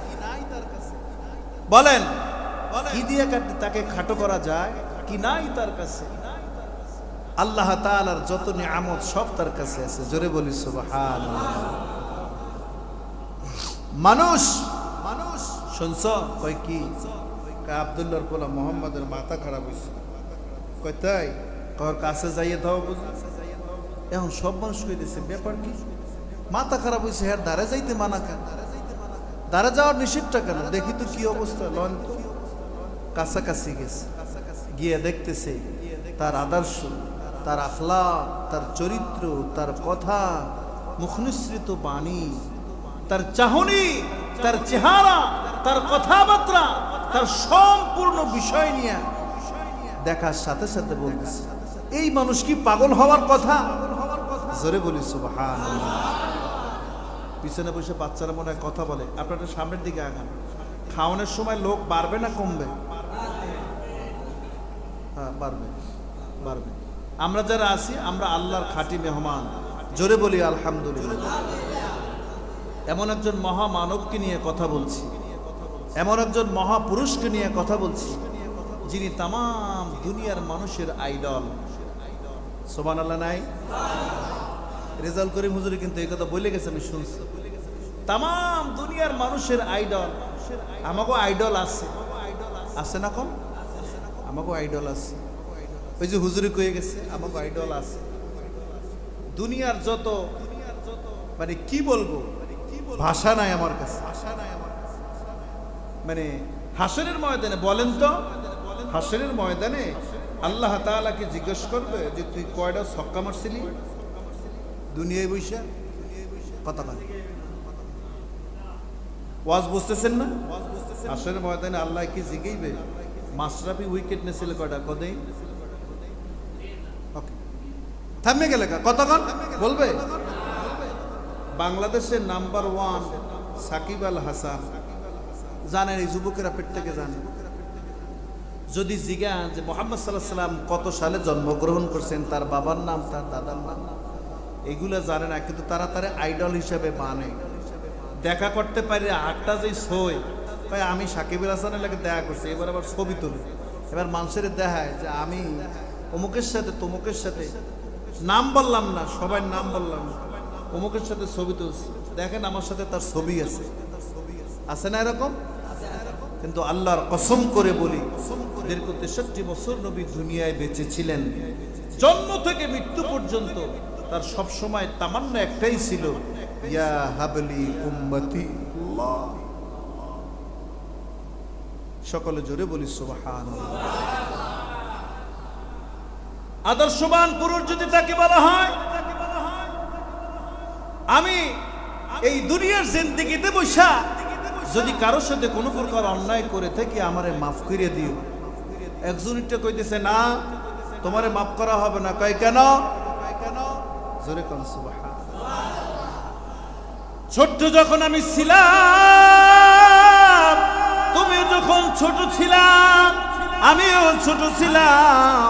বলেন কি দিয়ে তাকে খাটো করা যায়? কি নাই তার কাছে? আল্লাহ তাআলার যত নিয়ামত সব তার কাছে আছে। জোরে বলি সুবহানাল্লাহ। মানুষ শুনছ কয় কি? আব্দুল্লাহর পোলা মোহাম্মদের মাথা খারাপ হয়েছে, কয় তাই? কর কাছে যাইয়ে দাও বুঝি। এখন সব মানুষ কইতেছে ব্যাপার কি? মাথা খারাপ হয়েছে, হ্যাঁ দাঁড়ে যাইতে মানা কেন? দাঁড়ে যাওয়ার নিষেধটা কেন? দেখি তো কি অবস্থা। লন তো কাছাকাছি গেছে, গিয়ে দেখতেছে তার আদর্শ, তার আখলাক, তার চরিত্র, তার কথা, মুখনিসৃত বাণী, তার চাহনি, তার চেহারা, তার কথাবার্তা, তার সম্পূর্ণ বিষয় নিয়ে দেখার সাথে সাথে বলতেছে এই মানুষ কি পাগল হওয়ার কথা? জোরে বলি সুবহানাল্লাহ। পিছনে বসে বাচ্চারা মনে হয় কথা বলে, আপনারা সামনের দিকে আগান। খাওয়ানোর সময় লোক বাড়বে না কমবে? হ্যাঁ বাড়বে, বাড়বে। আমরা যারা আছি আমরা আল্লাহর খাঁটি মেহমান। জোরে বলি আলহামদুলিল্লাহ। এমন একজন মহামানবকে নিয়ে কথা বলছি, এমন একজন মহাপুরুষকে নিয়ে কথা বলছি, যিনি তামাম দুনিয়ার মানুষের আইডল। সুবহানাল্লাহ নাই? রেজাল করিম হুজুর কিন্তু এই কথা বলে গেছে, আমি শুনছি। তামাম দুনিয়ার মানুষের আইডল। আমাকেও আইডল আছে, আছে না? কম আমাকেও আইডল আছে। ওই যে হুজুরি কয়ে গেছে আমাকেও আইডল আছে। দুনিয়ার যত মানে কি বলবো, ভাষা নাই আমার কাছে। মানে হাসরের ময়দানে বলেন তো, হাসরের ময়দানে আল্লাহ তাআলাকে জিজ্ঞেস করবে যে তুই কয়টা ছক্কা মারছিলি দুনিয়ায় বইসা? কথা বলে ওয়াজ বুঝতেছেন না? হাসরের ময়দানে আল্লাহ কি জিজ্ঞাসবে মাশরাফি উইকেট নিয়েছিল কয়টা? কদিন থামে গেলে কতক্ষণ বলবে? বাংলাদেশের নাম্বার 1 সাকিব আল হাসান জানেন, এই যুবকেরা পেট থেকে জানে। যদি জিজ্ঞা যে মুহাম্মদ সাল্লাল্লাহু আলাইহি সাল্লাম কত সালে জন্মগ্রহণ করছেন, তার বাবার নাম, তার দাদার নাম, এগুলো জানে না, কিন্তু তারা তারা আইডল হিসাবে মানে। দেখা করতে পারি আটটা যে সই ভাই, আমি সাকিব আল হাসানের লাগে দেখা করছি, এবার আবার ছবি তুলি, এবার মানুষের দেখায় যে আমি অমুকের সাথে তমুকের সাথে, নাম বললাম না, সবাই নাম বললাম না, অমুকের সাথে ছবি তুলছি, দেখেন আমার সাথে তার ছবি আছে, আছে না এরকম? কিন্তু আল্লাহর কসম করে বলি, দীর্ঘ 63 বছর নবী দুনিয়ায় বেঁচে ছিলেন, জন্ম থেকে মৃত্যু পর্যন্ত তার সব সময় তামান্না একটাই ছিল, ইয়া হাবলি উম্মতি আল্লাহ। সকলে জোরে বলি সুবহানাল্লাহ। আদর্শবান পুরুষ যদি তাকে বলা হয়, আমি এই দুনিয়ার জিন্দেগিতে বসা যদি কারোর সাথে কোনো প্রকার অন্যায় করে থাকি আমারে মাফ করে দিও। একজন একটা কইতেছে না তোমারে মাফ করা হবে না, কয় কেন? জোরে কোন সুবহানাল্লাহ। ছোট্ট যখন আমি ছিলাম, তুমি যখন ছোট ছিলাম, আমিও ছোট ছিলাম,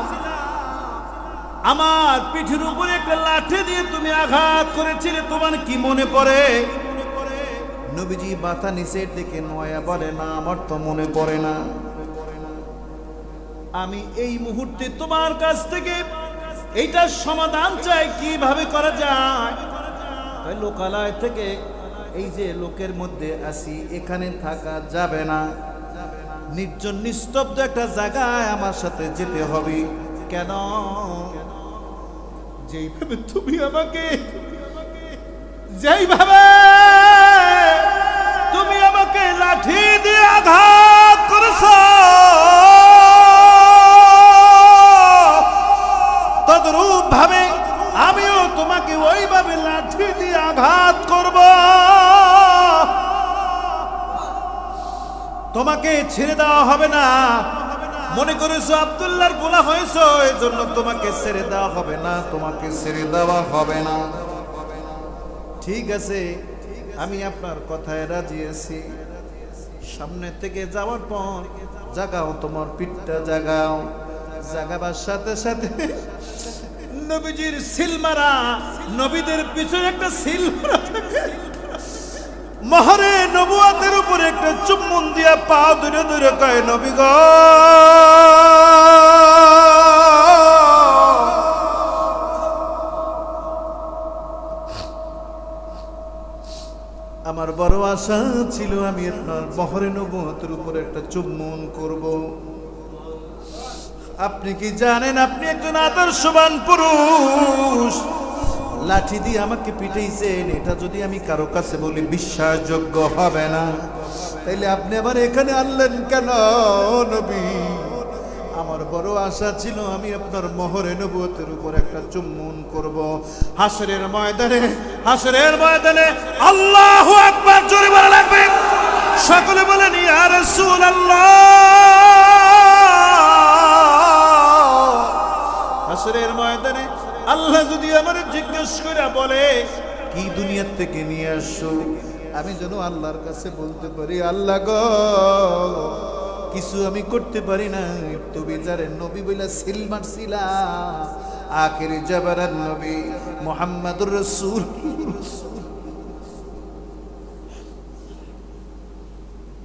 আমার পিঠের উপরে একটা লাঠি দিয়ে তুমি আঘাত করেছিলে, তোমার কি মনে পড়ে? নবীজি মাথা নিচের দিকে নয়া বলে, না আমার তো মনে পড়ে না। আমি এই মুহূর্তে তোমার কাছ থেকে এইটার সমাধান চাই, কিভাবে করা যায়? লোকালয় থেকে এই যে লোকের মধ্যে আসি, এখানে থাকা যাবে না, নির্জন নিস্তব্ধ একটা জায়গায় আমার সাথে যেতে হবে। কেন? যেইভাবে তুমি আমাকে, যেইভাবে তুমি আমাকে লাঠি দিয়ে আঘাত করেছ, তদ্রূপ ভাবে আমিও তোমাকে ওইভাবে লাঠি দিয়ে আঘাত করব। তোমাকে ছেড়ে দেওয়া হবে না। মনে করেছো আব্দুল্লাহর গোলাম হয়েছো, এজন্য তোমাকে ছেড়ে দেওয়া হবে না, তোমাকে ছেড়ে দেওয়া হবে না। ঠিক আছে, আমি আপনার কথায় রাজি আছি। সামনে থেকে যাওয়ার পর জাগাও, তোমার পিঠটা জাগাও। জাগাবার সাথে সাথে নবীজির সিলমারা, নবীদের পিছনে একটা সিলমারা থাকে, মহরে নবুয়াতের উপরে একটা চুম্বন দিয়া পা ধরে ধরে কয়, নবী গো আমার বড় আশা ছিল আমি আপনার মহরে নবুয়াতের উপরে একটা চুম্বন করব। আপনি কি জানেন আপনি একজন আদর্শবান পুরুষ, লাঠি দিয়ে আমাকে পিটাইছেন, এটা যদি আমি কারো কাছে বলি বিশ্বাসযোগ্য হবে না, তাইলে আপনি আবার এখানে আনলেন কেন নবী? আমার বড় আশা ছিল আমি আপনার মহরে নবুয়তের উপর একটা চুম্বন করব। হাসরের ময়দানে, হাসরের ময়দানে আল্লাহু আকবার জোরে বলা লাগবে। সকলে বলেন ইয়া রাসূলুল্লাহ। হাসরের ময়দানে আল্লাহ যদি আমার জিজ্ঞেস করে বলে কি দুনিয়া থেকে নিয়ে আসছো, আমি যেন আল্লাহর কাছে বলতে পারি, আল্লাহ গো কিছু আমি করতে পারি না, তুমি যারে নবী বইলা সিল মারছিলা, আখির জাবারান নবী মুহাম্মদুর রাসূল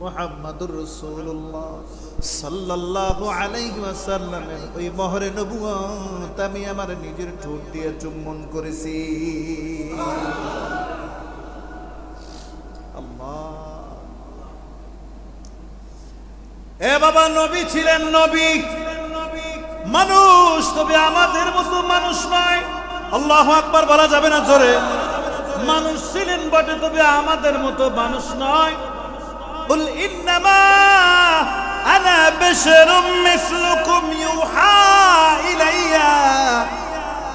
মুহাম্মদুর রাসূলুল্লাহ সাল্লাল্লাহু আলাইহি ওয়াসাল্লামের ওই মহরে নবুয়ত আমি আমার নিজের ঠোঁট দিয়ে চুম্বন করেছি। আল্লাহ, এ বাবা নবী ছিলেন, নবী মানুষ, তবে আমাদের মতো মানুষ নয়। আল্লাহু আকবার বলা যাবে না জোরে? মানুষ ছিলেন বটে, তবে আমাদের মতো মানুষ নয়। কুল ইন্নামা আনা বাশারুম মিসলুকুম ইউহা ইলাইয়া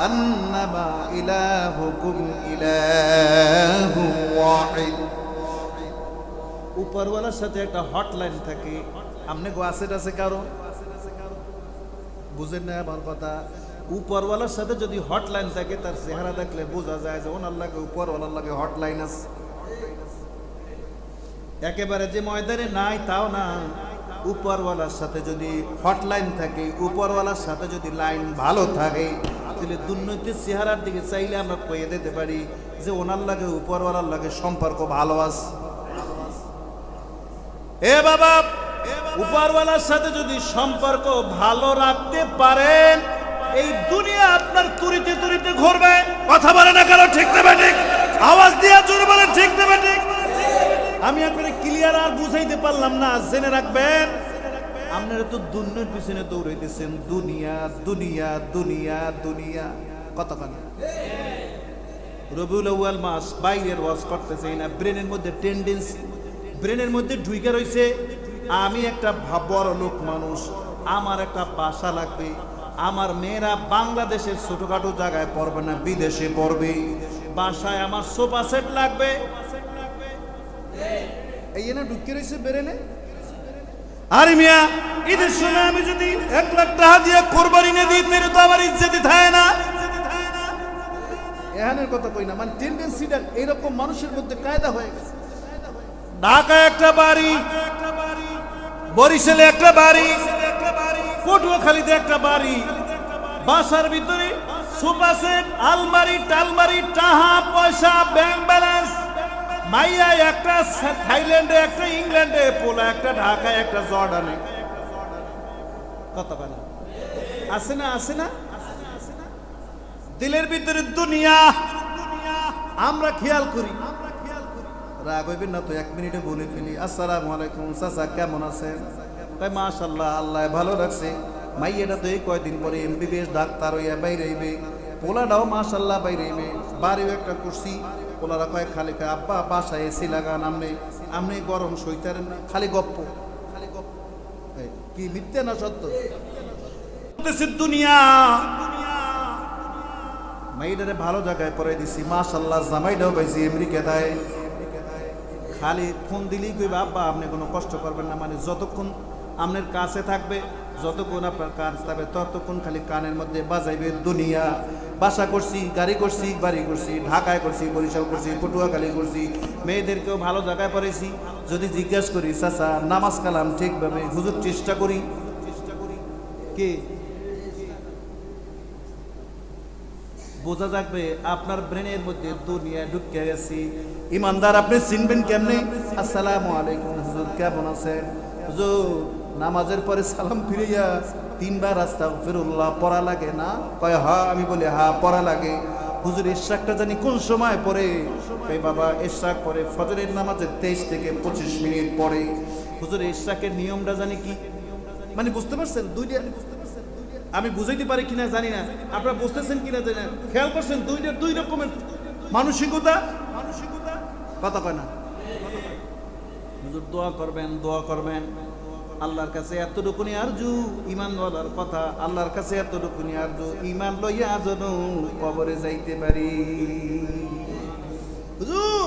আন্নামা ইলাহুকুম ইলাহু ওয়াহিদ। উপরওয়ালার সাথে একটা হটলাইন থাকে, আমনে গো আছে কারো বুঝেন না আমার কথা? উপরওয়ালার সাথে যদি হটলাইন থাকে, তার চেহারা দেখলে বোঝা যায় যে ওনার লাগে উপরওয়ালার লাগে হটলাইন আছে। একেবারে যে ময়দানে নাই তাও না, উপরওয়ালার সাথে যদি হটলাইন থাকে, উপরওয়ালার সাথে যদি লাইন ভালো থাকে, তাহলে দুর্নীতির চেহারার দিকে চাইলে আমরা কয়ে দিতে পারি যে ওনার লাগে উপরওয়ালার লাগে সম্পর্ক ভালো আছে। এ বাবা, উপরওয়ালার সাথে যদি সম্পর্ক ভালো রাখতে পারেন, এই দুনিয়া আপনার তুরিতে তুরিতে ঘুরবে। কথা বলে না কারো, ঠিক না ঠিক? আওয়াজ দিয়ে জোরে বলেন, ঠিক না ঠিক? আমি আপনাকে ক্লিয়ার আর বুঝাইতে পারলাম না, জেনে রাখবেন। আপনারা তো দুনিয়ার পিছনে দৌড়াইতেছেন, দুনিয়া দুনিয়া দুনিয়া দুনিয়া, কতক্ষণ? রবিউল আউয়াল মাস, বাইরের ওয়াজ করতেছে না, ব্রেনের মধ্যে টেন্ডেন্সি, ব্রেনের মধ্যে ঢুকে রয়েছে আমি একটা বড় লোক মানুষ, আমার একটা বাসা লাগবে, আমার মেয়েরা বাংলাদেশের ছোটখাটো জায়গায় পড়বে না, বিদেশে পড়বে, বাসায় আমার সোফা সেট লাগবে। এই না ঢুকে রয়েছে ব্রেনে। আরে মিয়া, ঈদের সময় আমি যদি 1 লাখ টাকা দিয়ে কোরবানি না দিই, তাহলে তো আমার ইজ্জত থাকে না। এখানের কথা কই না, মানে টেন্ডেন্সিটা এরকম মানুষের মধ্যে কায়দা হয়ে গেছে। ঢাকায় একটা বাড়ি, বরিশালে একটা বাড়ি, পটুয়াখালীতে একটা বাড়ি, বাসার ভিতরে সোফা সেট, আলমারি টালমারি, টাকা পয়সা, ব্যাংক ব্যালেন্স, মাইয়া একটা থাইল্যান্ডে, একটা ইংল্যান্ডে, পোলা একটা ঢাকায়, একটা জর্ডানে। কত বেলা আছে না, আছে না? দিলের ভিতরে দুনিয়া আমরা খেয়াল করি। রাগ হইবেন না তো, 1 মিনিটে বলে ফেলি, আসসালামু আলাইকুম চাচা, কেমন আছেন? তাই মাশাআল্লাহ, আল্লাহ ভালো রাখছে। মাইয়াটা তো এই কয়দিন পরে এমবিবিএস ডাক্তার হইয়া বাইরে হইবে, পোলাটাও মাশাআল্লাহ বাইরে হইবে, বাড়িও একটা করছি। পোলারা কয় খালি কয়, আব্বা বাসায় এসি লাগান, আমনে গরম সইতারেন না, খালি গপ্প। কি মিথ্যে না সত্য? দুনিয়া মাইয়াটারে ভালো জায়গায় পড়াই দিছি, মাশাআল্লাহ জামাইটাও পাইছি আমেরিকা দেয়। খালি ফোন দিলেই কইবে, আব্বা আপনি কোনো কষ্ট করবেন না, মানে যতক্ষণ আপনার কাছে থাকবে, যতক্ষণ আপনার কাজ থাকবে, ততক্ষণ খালি কানের মধ্যে বাজাইবে দুনিয়া। বাসা করছি, গাড়ি করছি, বাড়ি করছি, ঢাকায় করছি, বরিশাল করছি, পটুয়াখালী করছি, মেয়েদেরকেও ভালো জায়গায় পড়াইছি। যদি জিজ্ঞাসা করি, চাচা নামাজ কালাম ঠিকভাবে, হুজুর চেষ্টা করি, কে বোঝা যাবে আপনার ব্রেনের মধ্যে দুনিয়া ঢুকে গেছি। ইমানদার আপনি চিনবেন কেমনে? আসসালামু আলাইকুম হুজুর, কেমন আছেন? হুজুর নামাজের পরে সালাম ফিরিয়া 3 বার আস্তাগফিরুল্লাহ পড়া লাগে না? কয় হ্যাঁ। আমি বলি হ্যাঁ পড়া লাগে। হুজুর ইশরাকটা জানি কোন সময় পড়ে? কই বাবা ইশরাক পড়ে ফজরের নামাজের 23 থেকে 25 মিনিট পরে। হুজুর ইশরাকের নিয়মটা জানি কি? মানে বুঝতে পারছেন? দুইটা আমি বুঝাইতে পারি কিনা জানি না, আপনারা বুঝতেছেন কিনা জানি না। খেয়াল করছেন দুই রকমের মানসিকতা, কথা কয় না। হুজুর দোয়া করবেন, দোয়া করবেন, আল্লাহর কাছে এতটুকুনি আরজু, ঈমানওয়ালার কথা, আল্লাহর কাছে এতটুকুনি আরজু, ঈমান লইয়া যেন কবরে যাইতে পারি। হুজুর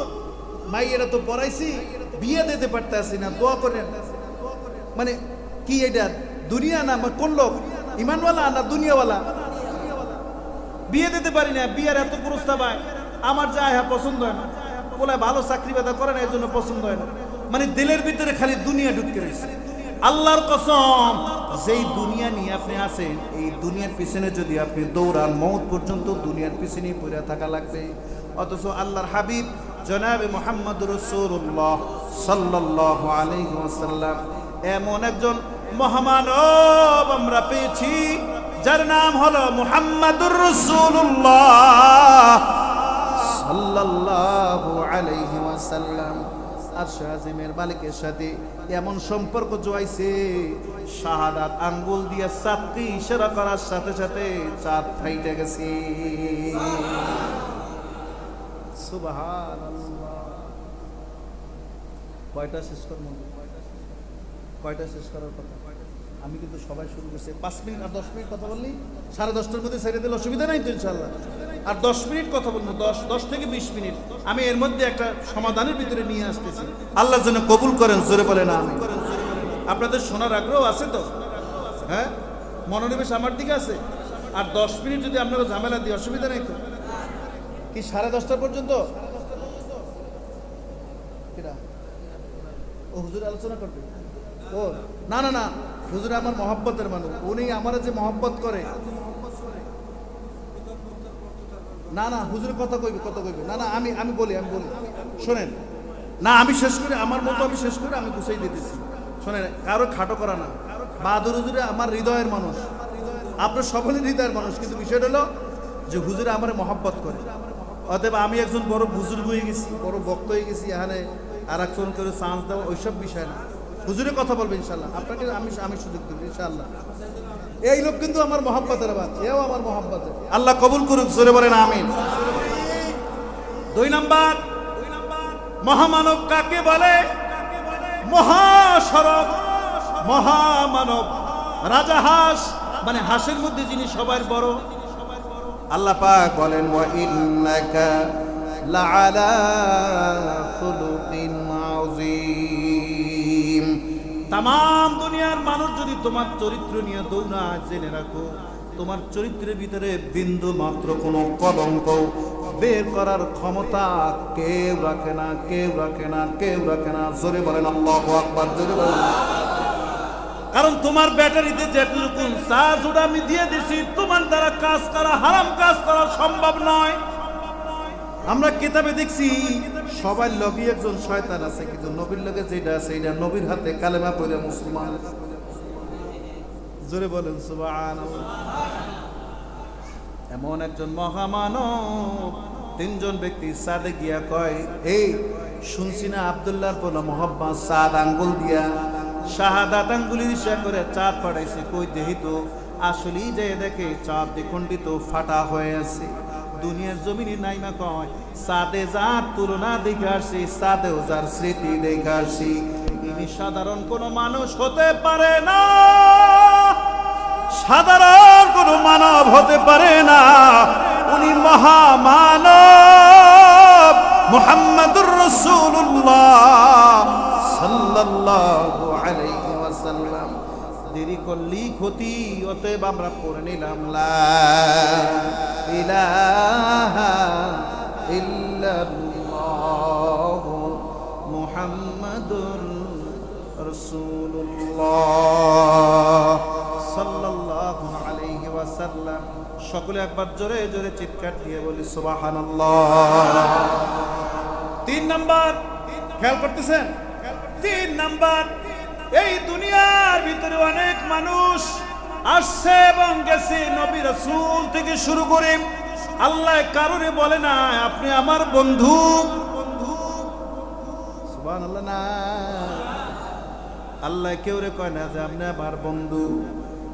মাইয়েরা তো পড়াইছি, বিয়ে দিতে পারতেছি না, দোয়া করেন। মানে কি এটা দুনিয়া না কোন লোক? ঈমানওয়ালা না দুনিয়াওয়ালা? বিয়ে দিতে পারি না, বিয়ের এত প্রস্তাব হয়, আমার যা হ্যাঁ পছন্দ হয় না, বলে ভালো চাকরি বাদা করে না, এর জন্য পছন্দ হয় না। মানে দিলের ভিতরে খালি দুনিয়া ঢুকে রয়েছে। আল্লাহর কসম, যেই দুনিয়া নিয়ে আপনি আছেন, এই দুনিয়ার পিছনে যদি আপনি দৌড়ান, মওত পর্যন্ত দুনিয়ার পিছনে পড়ে থাকা লাগবে। অথচ আল্লাহর হাবিব জনাবে মুহাম্মদুর রাসূলুল্লাহ সাল্লাল্লাহু আলাইহি ওয়াসাল্লাম এমন একজন মহামানব আমরা পেয়েছি, যার নাম হলো মুহাম্মদুর রাসূলুল্লাহ সাল্লাল্লাহু আলাইহি ওয়াসাল্লাম। আরশে আজিমের মালিকের সাথে এমন সম্পর্ক জড়াইছে, শাহাদাত আঙ্গুল দিয়ে 7টি ইশারা করার সাথে সাথে চাঁদ ফাইটে গেছে। সুবহানাল্লাহ। কয়টা শেষ করব? কয়টা শেষ করার কথা? আমি কিন্তু সবাই শুরু করছি 5 মিনিট আর 10 মিনিট কথা বললি 10:30টার মধ্যে ছেড়ে দিলে অসুবিধা নাই তো ইনশাআল্লাহ। আর 10 মিনিট কথা বলবো, 10 থেকে 20 মিনিট আমি এর মধ্যে একটা সমাধানের ভিতরে নিয়ে আসতেছি। আল্লাহ যেন কবুল করেন, জোরে বলেন আমিন। আপনাদের শোনার আগ্রহ আছে তো? হ্যাঁ, মনোনিবেশ আমার দিকে আছে। আর 10 মিনিট যদি আপনারা ঝামেলা দিয়ে অসুবিধা নেই তো? কি 10:30 পর্যন্ত? ও হুজুর আলোচনা করবে? ও না না না, হুজুর আমার মহব্বতের মানুষ, উনি আমার যে মহব্বত করে। না না, হুজুরের কথা কইবে, কথা কইবে। না না, আমি বলি শোনেন না, আমি শেষ করি আমার মতো, আমি শেষ করে আমি গুছাই দিতেছি। শোনেন, কারো খাটো করা না। বাহাদুর হুজুরে আমার হৃদয়ের মানুষ, আপনার সকলের হৃদয়ের মানুষ, কিন্তু বিষয়টা হলো যে হুজুরে আমার মহব্বত করে। অতএব আমি একজন বড় বুজুর্গ হয়ে গেছি, বড় বক্তা হয়ে গেছি, এখানে আর একজন করে চান্স দেওয়া ওইসব বিষয় না। হুজুরে কথা বলবে ইনশাল্লাহ, আপনাকে আমি সুযোগ দেবো ইনশাল্লাহ। এই লোক কিন্তু আমার মহব্বতের বাদ, এও আমার মহব্বতের। আল্লাহ কবুল করুক, জোরে বলেন আমিন। 2 নাম্বার, মহামানব কাকে বলে? মহাসরব, মহামানব, রাজা হাঁস, মানে হাঁসের মধ্যে যিনি সবার বড়। আল্লাহ পাক বলেন ওয়া ইন্নাকা লাআলা খুলুকিন আযীম। তাম দুনিয়ার মানুষ যদি তোমার চরিত্র নিয়ে দৌড়ায়, জেনে রাখো তোমার চরিত্রের ভিতরে বিন্দু মাত্র কোনো কলঙ্ক বের করার ক্ষমতা কেউ রাখে না, কেউ রাখে না, কেউ রাখে না। জোরে বলেন আল্লাহু আকবার, জোরে বলেন। কারণ তোমার ব্যাটারিতে যেটুকু চার্জ ওটা আমি দিয়ে দিছি, তোমার দ্বারা কাজ করা, হারাম কাজ করা সম্ভব নয়। আমরা কিতাবে দেখছি সবার লগে একজন শয়তান আছে, কিন্তু নবীর লগে যেটা আছে এটা নবীর হাতে কালেমা পড়ে মুসলমান। জোরে বলেন সুবহানাল্লাহ। এমন একজন মহামানব, 3 জন ব্যক্তি সাদে গিয়া কয়, এই শুনছি না আব্দুল্লাহর বলা মোহাম্মদ সাদ আঙ্গুল দিয়া শাহাদাত আঙ্গুলি দিশা করে চাঁদ পাঠাইছে, কই দেহি তো। আসলেই যে দেখে চাঁদ দ্বিখণ্ডিত ফাটা হয়ে আছে। দুনিয়ার জমিনে নাইমা কয় সাদে যার তুলনা দেখে আসছি, সাদেও যার স্মৃতি দেখে আসছি। ইনি সাধারণ কোনো মানুষ হতে পারে না, সাধারণ কোনো মানব হতে পারে না। উনি মহামানব মুহাম্মাদুর রাসূলুল্লাহ সাল্লাল্লাহু আলাইহি ওয়াসাল্লাম। দেরি করলেই ক্ষতি, অতএব আমরা পড়ে নিলাম লা ইলাহা ইল্লাল্লাহু মুহাম্মাদুর রাসূলুল্লাহ সাল্লাল্লাহু আলাইহি ওয়াসাল্লাম। সকলে একবার জোরে জোরে চিৎকার দিয়ে বলি সুবহানাল্লাহ। 3 নাম্বার, খেয়াল করতেছেন? 3 নাম্বার, এই দুনিয়ার ভিতরে অনেক মানুষ আসছে এবং গেছে, নবী রাসূল থেকে শুরু করে আল্লাহ কারোরে বলে না আপনি আমার বন্ধু। সুবহানাল্লাহ না, আল্লাহ কেউরে কয় না যে আপনি আমার বন্ধু,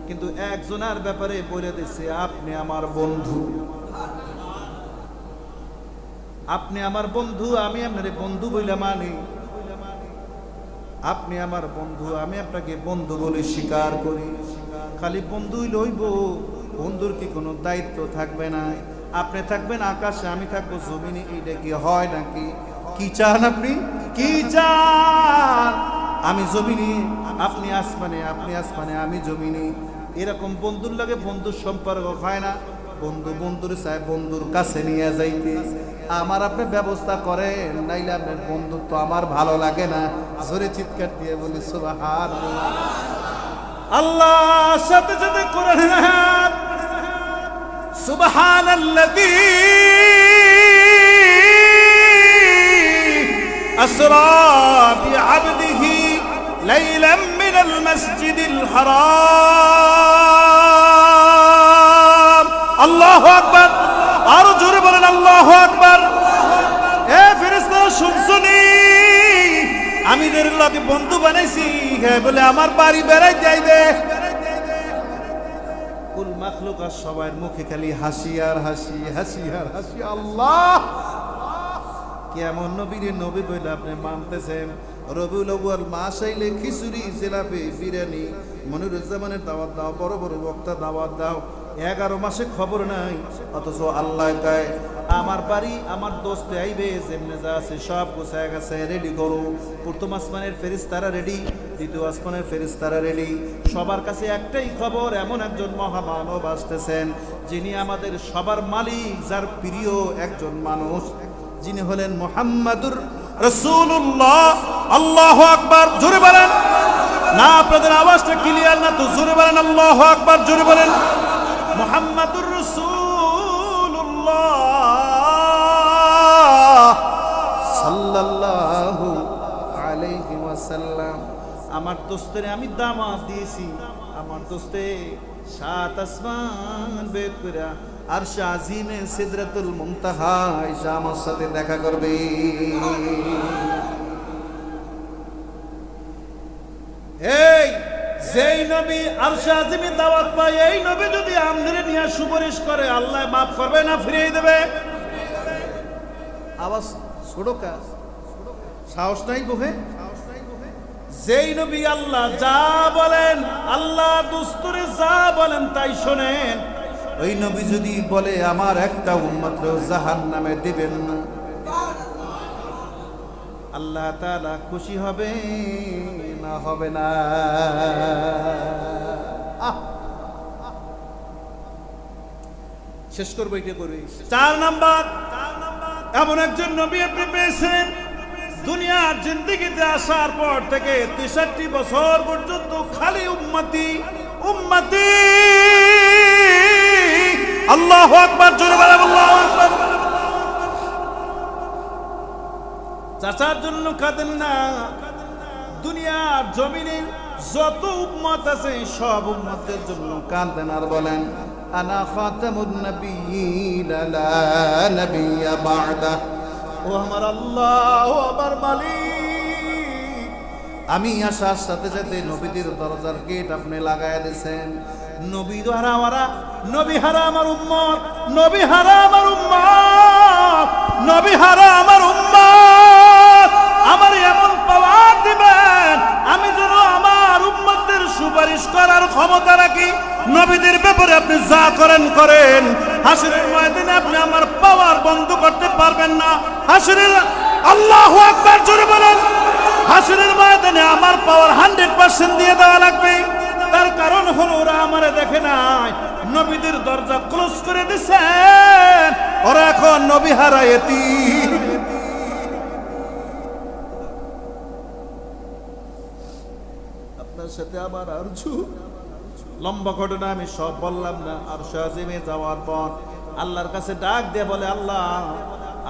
কিন্তু একজনের ব্যাপারে বলে দিচ্ছে আপনি আমার বন্ধু। আপনি আমার বন্ধু, আমি আপনার বন্ধু বলে মানি। আপনি আমার বন্ধু, আমি আপনাকে বন্ধু বলে স্বীকার করি। খালি বন্ধুই লইব, বন্ধুর কি কোনো দায়িত্ব থাকবে না? আপনি থাকবেন আকাশে, আমি থাকবো জমিনে, এইটা কি হয় নাকি? কি চান আপনি? কি চান? আমি জমিনে, আপনি আসমানে, আপনি আসমানে, আমি জমিনে। এরকম বন্ধুর লাগে বন্ধুর সম্পর্ক হয় না। বন্ধু বন্ধুর চায় বন্ধুর কাছে নিয়ে যাইতে। আমার আপনি ব্যবস্থা করেন, নাইলে আপনার বন্ধুত্ব আমার ভালো লাগে না। জোরে চিৎকার দিয়ে বলি সুবহানাল্লাহ। আল্লাহ সাথে সাথে কোরআনের আয়াত, সুবহানাল্লাযী আসরা বিআবদিহি লাইলাম মিনাল মাসজিদিল হারাম। আল্লাহু আকবার, আরো জোরে বলেন আল্লাহু আকবার। এ ফেরেশতারা শুনছনি, আমি এদের লগে বন্ধু বানাইছি, হ্যাঁ বলে আমার বাড়ি বেড়াই যাইবে। কুল মাখলুকাত সবার মুখে খালি হাসি আর হাসি, হাসি আর হাসি। আল্লাহ কেমন নবীরে নবী বলে আপনি মানতেছেন? রবিউল আউয়াল মাস আইলে খিচুড়ি, জিলাপি, বিরিয়ানি, মনিরুজ্জামানের দাওয়াত দাও, বড় বড় বক্তা দাওয়াত দাও। 11 মাসে খবর নাই, অথচ আল্লাহ কয় আমার বাড়ি আমার দোস্তে আইবে, যেমনে যা আছে সব গোছায় গেছে, রেডি করো। প্রথম আসমানের ফেরেশতারা রেডি, দ্বিতীয় আসমানের ফেরেশতারা রেডি। সবার কাছে একটাই খবর, এমন একজন মহামানব আসতেছেন যিনি আমাদের সবার মালিক, যার প্রিয় একজন মানুষ, যিনি হলেন মুহাম্মাদুর রাসূলুল্লাহ। আল্লাহু আকবার, জোরে বলেন না, আপনাদের আওয়াজটা ক্লিয়ার না তো, জোরে বলেন আল্লাহু আকবার, জোরে বলেন মুহাম্মাদুর রাসূলুল্লাহ সাল্লাল্লাহু আলাইহি ওয়াসাল্লাম। আমার দোস্তের আমি দাওয়াত দিয়েছি, আমার দোস্তে 7 আসমান বেদ করে আরশে আজিমে সিদরাতুল মুনতাহা এসে আমার সাথে দেখা করবে। এই যেই নবী আরশে আজিমে দাওয়াত পায়, এই নবী যদি আমদের নিয়ে সুপারিশ করে, আল্লাহ মাফ করবে না ফিরিয়ে দেবে? আওয়াজ ছোট কাজ, সাহস নাই বুহে? যেই নবী আল্লাহ যা বলেন, আল্লাহ দুস্তুরে যা বলেন তাই শোনেন, ওই নবী যদি বলে আমার একটা উম্মত জাহান্নামে দিবেন না, আল্লাহ তাআলা খুশি হবে না হবে না? শেষ করবো, এটা করবে। 4 নাম্বার, এমন একজন নবী আপনি পেয়েছেন দুনিয়ার জিন্দেগিতে আসার পর থেকে 63 বছর পর্যন্ত খালি উম্মতি উম্মতি। আল্লাহু আকবার, জোরে বলেন আল্লাহু আকবার। চাচার জন্য কাঁদেন না, দুনিয়ার জমিনের যত উম্মত আছে সব উম্মতের জন্য কাঁদেন আর বলেন আনা খাতামুন নবিয়্যিন লা নবিয়্যা বা'দা। ও আমার আল্লাহ, ও আমার মালিক, আমি আসার সাথে সাথে নবীদের দরজার গেট আপনি লাগায় দিয়েছেন। নবী হারা, নবী হারা আমার উম্মত, নবী হারা আমার উম্মত, নবী হারা আমার উম্মত। আমার এমন পাওয়ার দিবেন আমি যেন আমার উম্মতদের সুপারিশ করার ক্ষমতা রাখি। নবীদের ব্যাপারে আপনি যা করেন করেন, হাসরের ময়দানে আপনি আমার পাওয়ার বন্ধ করতে পারবেন না। হাসরের, আল্লাহু আকবার, জোরে বলেন, হাসরের ময়দানে আমার পাওয়ার 100% দিয়ে দেওয়া লাগবে। তার কারণ হলো ওরা আমারে দেখে নাই, নবীদের দরজা ক্লোজ করে দিয়েছেন, ওরা এখন নবী হারা এতিম। আপনার সাথে আমার আরজু লম্বা ঘটনা আমি সব বললাম না। আর শাহজিমে যাওয়ার পর আল্লাহর কাছে ডাক দিয়ে বলে, আল্লাহ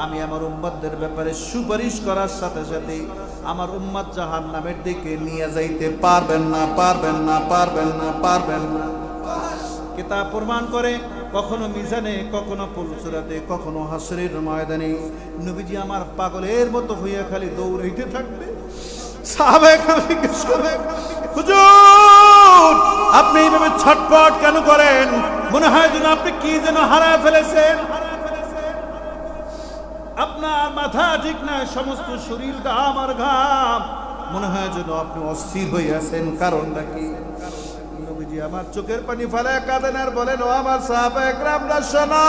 আমি আমার উম্মতদের ব্যাপারে সুপারিশ করার সাথে সাথে আমার উম্মত জাহান্নামের দিকে নিয়ে যাইতে পারবেন না, পারবেন না, পারবেন না, পারবেন না। কিতাব প্রমাণ করে কখনো মিজানে, কখনো পুলসুরাতে, কখনো হাসরের ময়দানে নবীজি আমার পাগলের মতো হইয়া খালি দৌড়াইতে থাকবে। সাহাবায়ে কেরাম, হুজুর আপনি এইভাবে ছটফট কেন করেন? মনে হয় যেন আপনি কি যেন হারায় ফেলেছেন। আপনার মাথা ঠিক না, সমস্ত শরীর ঘাম আর ঘাম, মনে হয় যেন আপনি অস্থির হয়ে আছেন। কারণটা কি? নবীজি আমার চোখের পানি ফেলায় কাঁদেন আর বলেন, ও আমার সাহাবায়ে কেরামরা শোনো,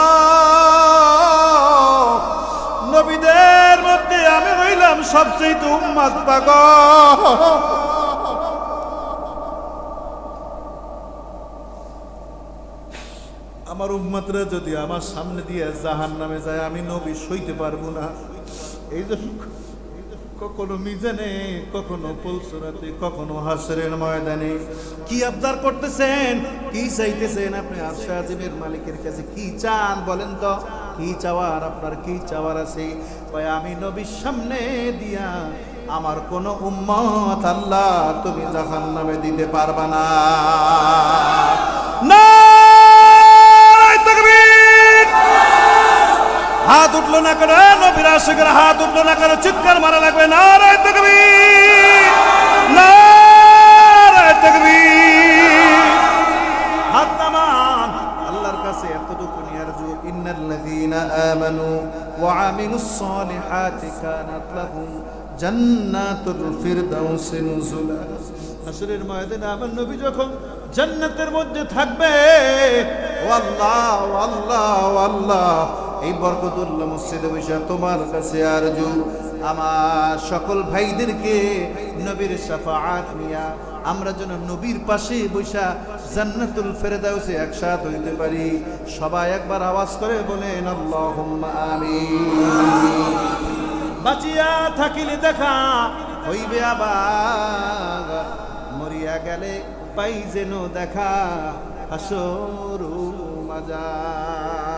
নবীদের মধ্যে আমি হইলাম সবচেয়ে উম্মত পাগল। আমার উম্মতরা যদি আমার সামনে দিয়ে জাহান্নামে যায়, আমি নবী সইতে পারবো না। এই জন্য কখনো মিজানে, কখনো পুলসুরাতে, কখনো হাসরের ময়দানে কি আবদার করতেছেন, কি চাইতেছেন আপনি? আরশে আজিমের মালিকের কাছে কি চান বলেন তো? কি চাওয়ার আপনার, কি চাওয়ার আছে? কয় আমি নবীর সামনে দিয়া আমার কোন উম্মত আল্লাহ তুমি জাহান্নামে দিতে পারবা না। হাত উঠলো না করে, নবীর আশিকের হাত উঠলো না করে, চিৎকার মারা লাগবে, নারায়ে তাকবীর, নারায়ে তাকবীর। হাত নামান, আল্লাহর কাছে এতটুকু নিয়ারজু, ইন্নাল্লাযীনা আমানু ওয়া আমিলুস সালিহাতি কানাত লাহুম জান্নাতুল ফিরদাউসি নুজুলা। হাসরের ময়দানে আমার নবী যখন জান্নাতের মধ্যে থাকবে, ও আল্লাহ, ও আল্লাহ, ও আল্লাহ, এই বরকতুল্লাহ মসজিদে বসে তোমার কাছে আরজু, আমার সকল ভাইদেরকে নবীর শাফাআত নিয়া আমরা যেন নবীর পাশে বসা জান্নাতুল ফিরদাউসে একসাথ হইতে পারি। সবাই একবার আওয়াজ করে বলেন আল্লাহুম্মা আমিন। বাঁচিয়া থাকিলে দেখা হইবে আবার, মরিয়া গেলে পাই যেন দেখা হাসর মাজার।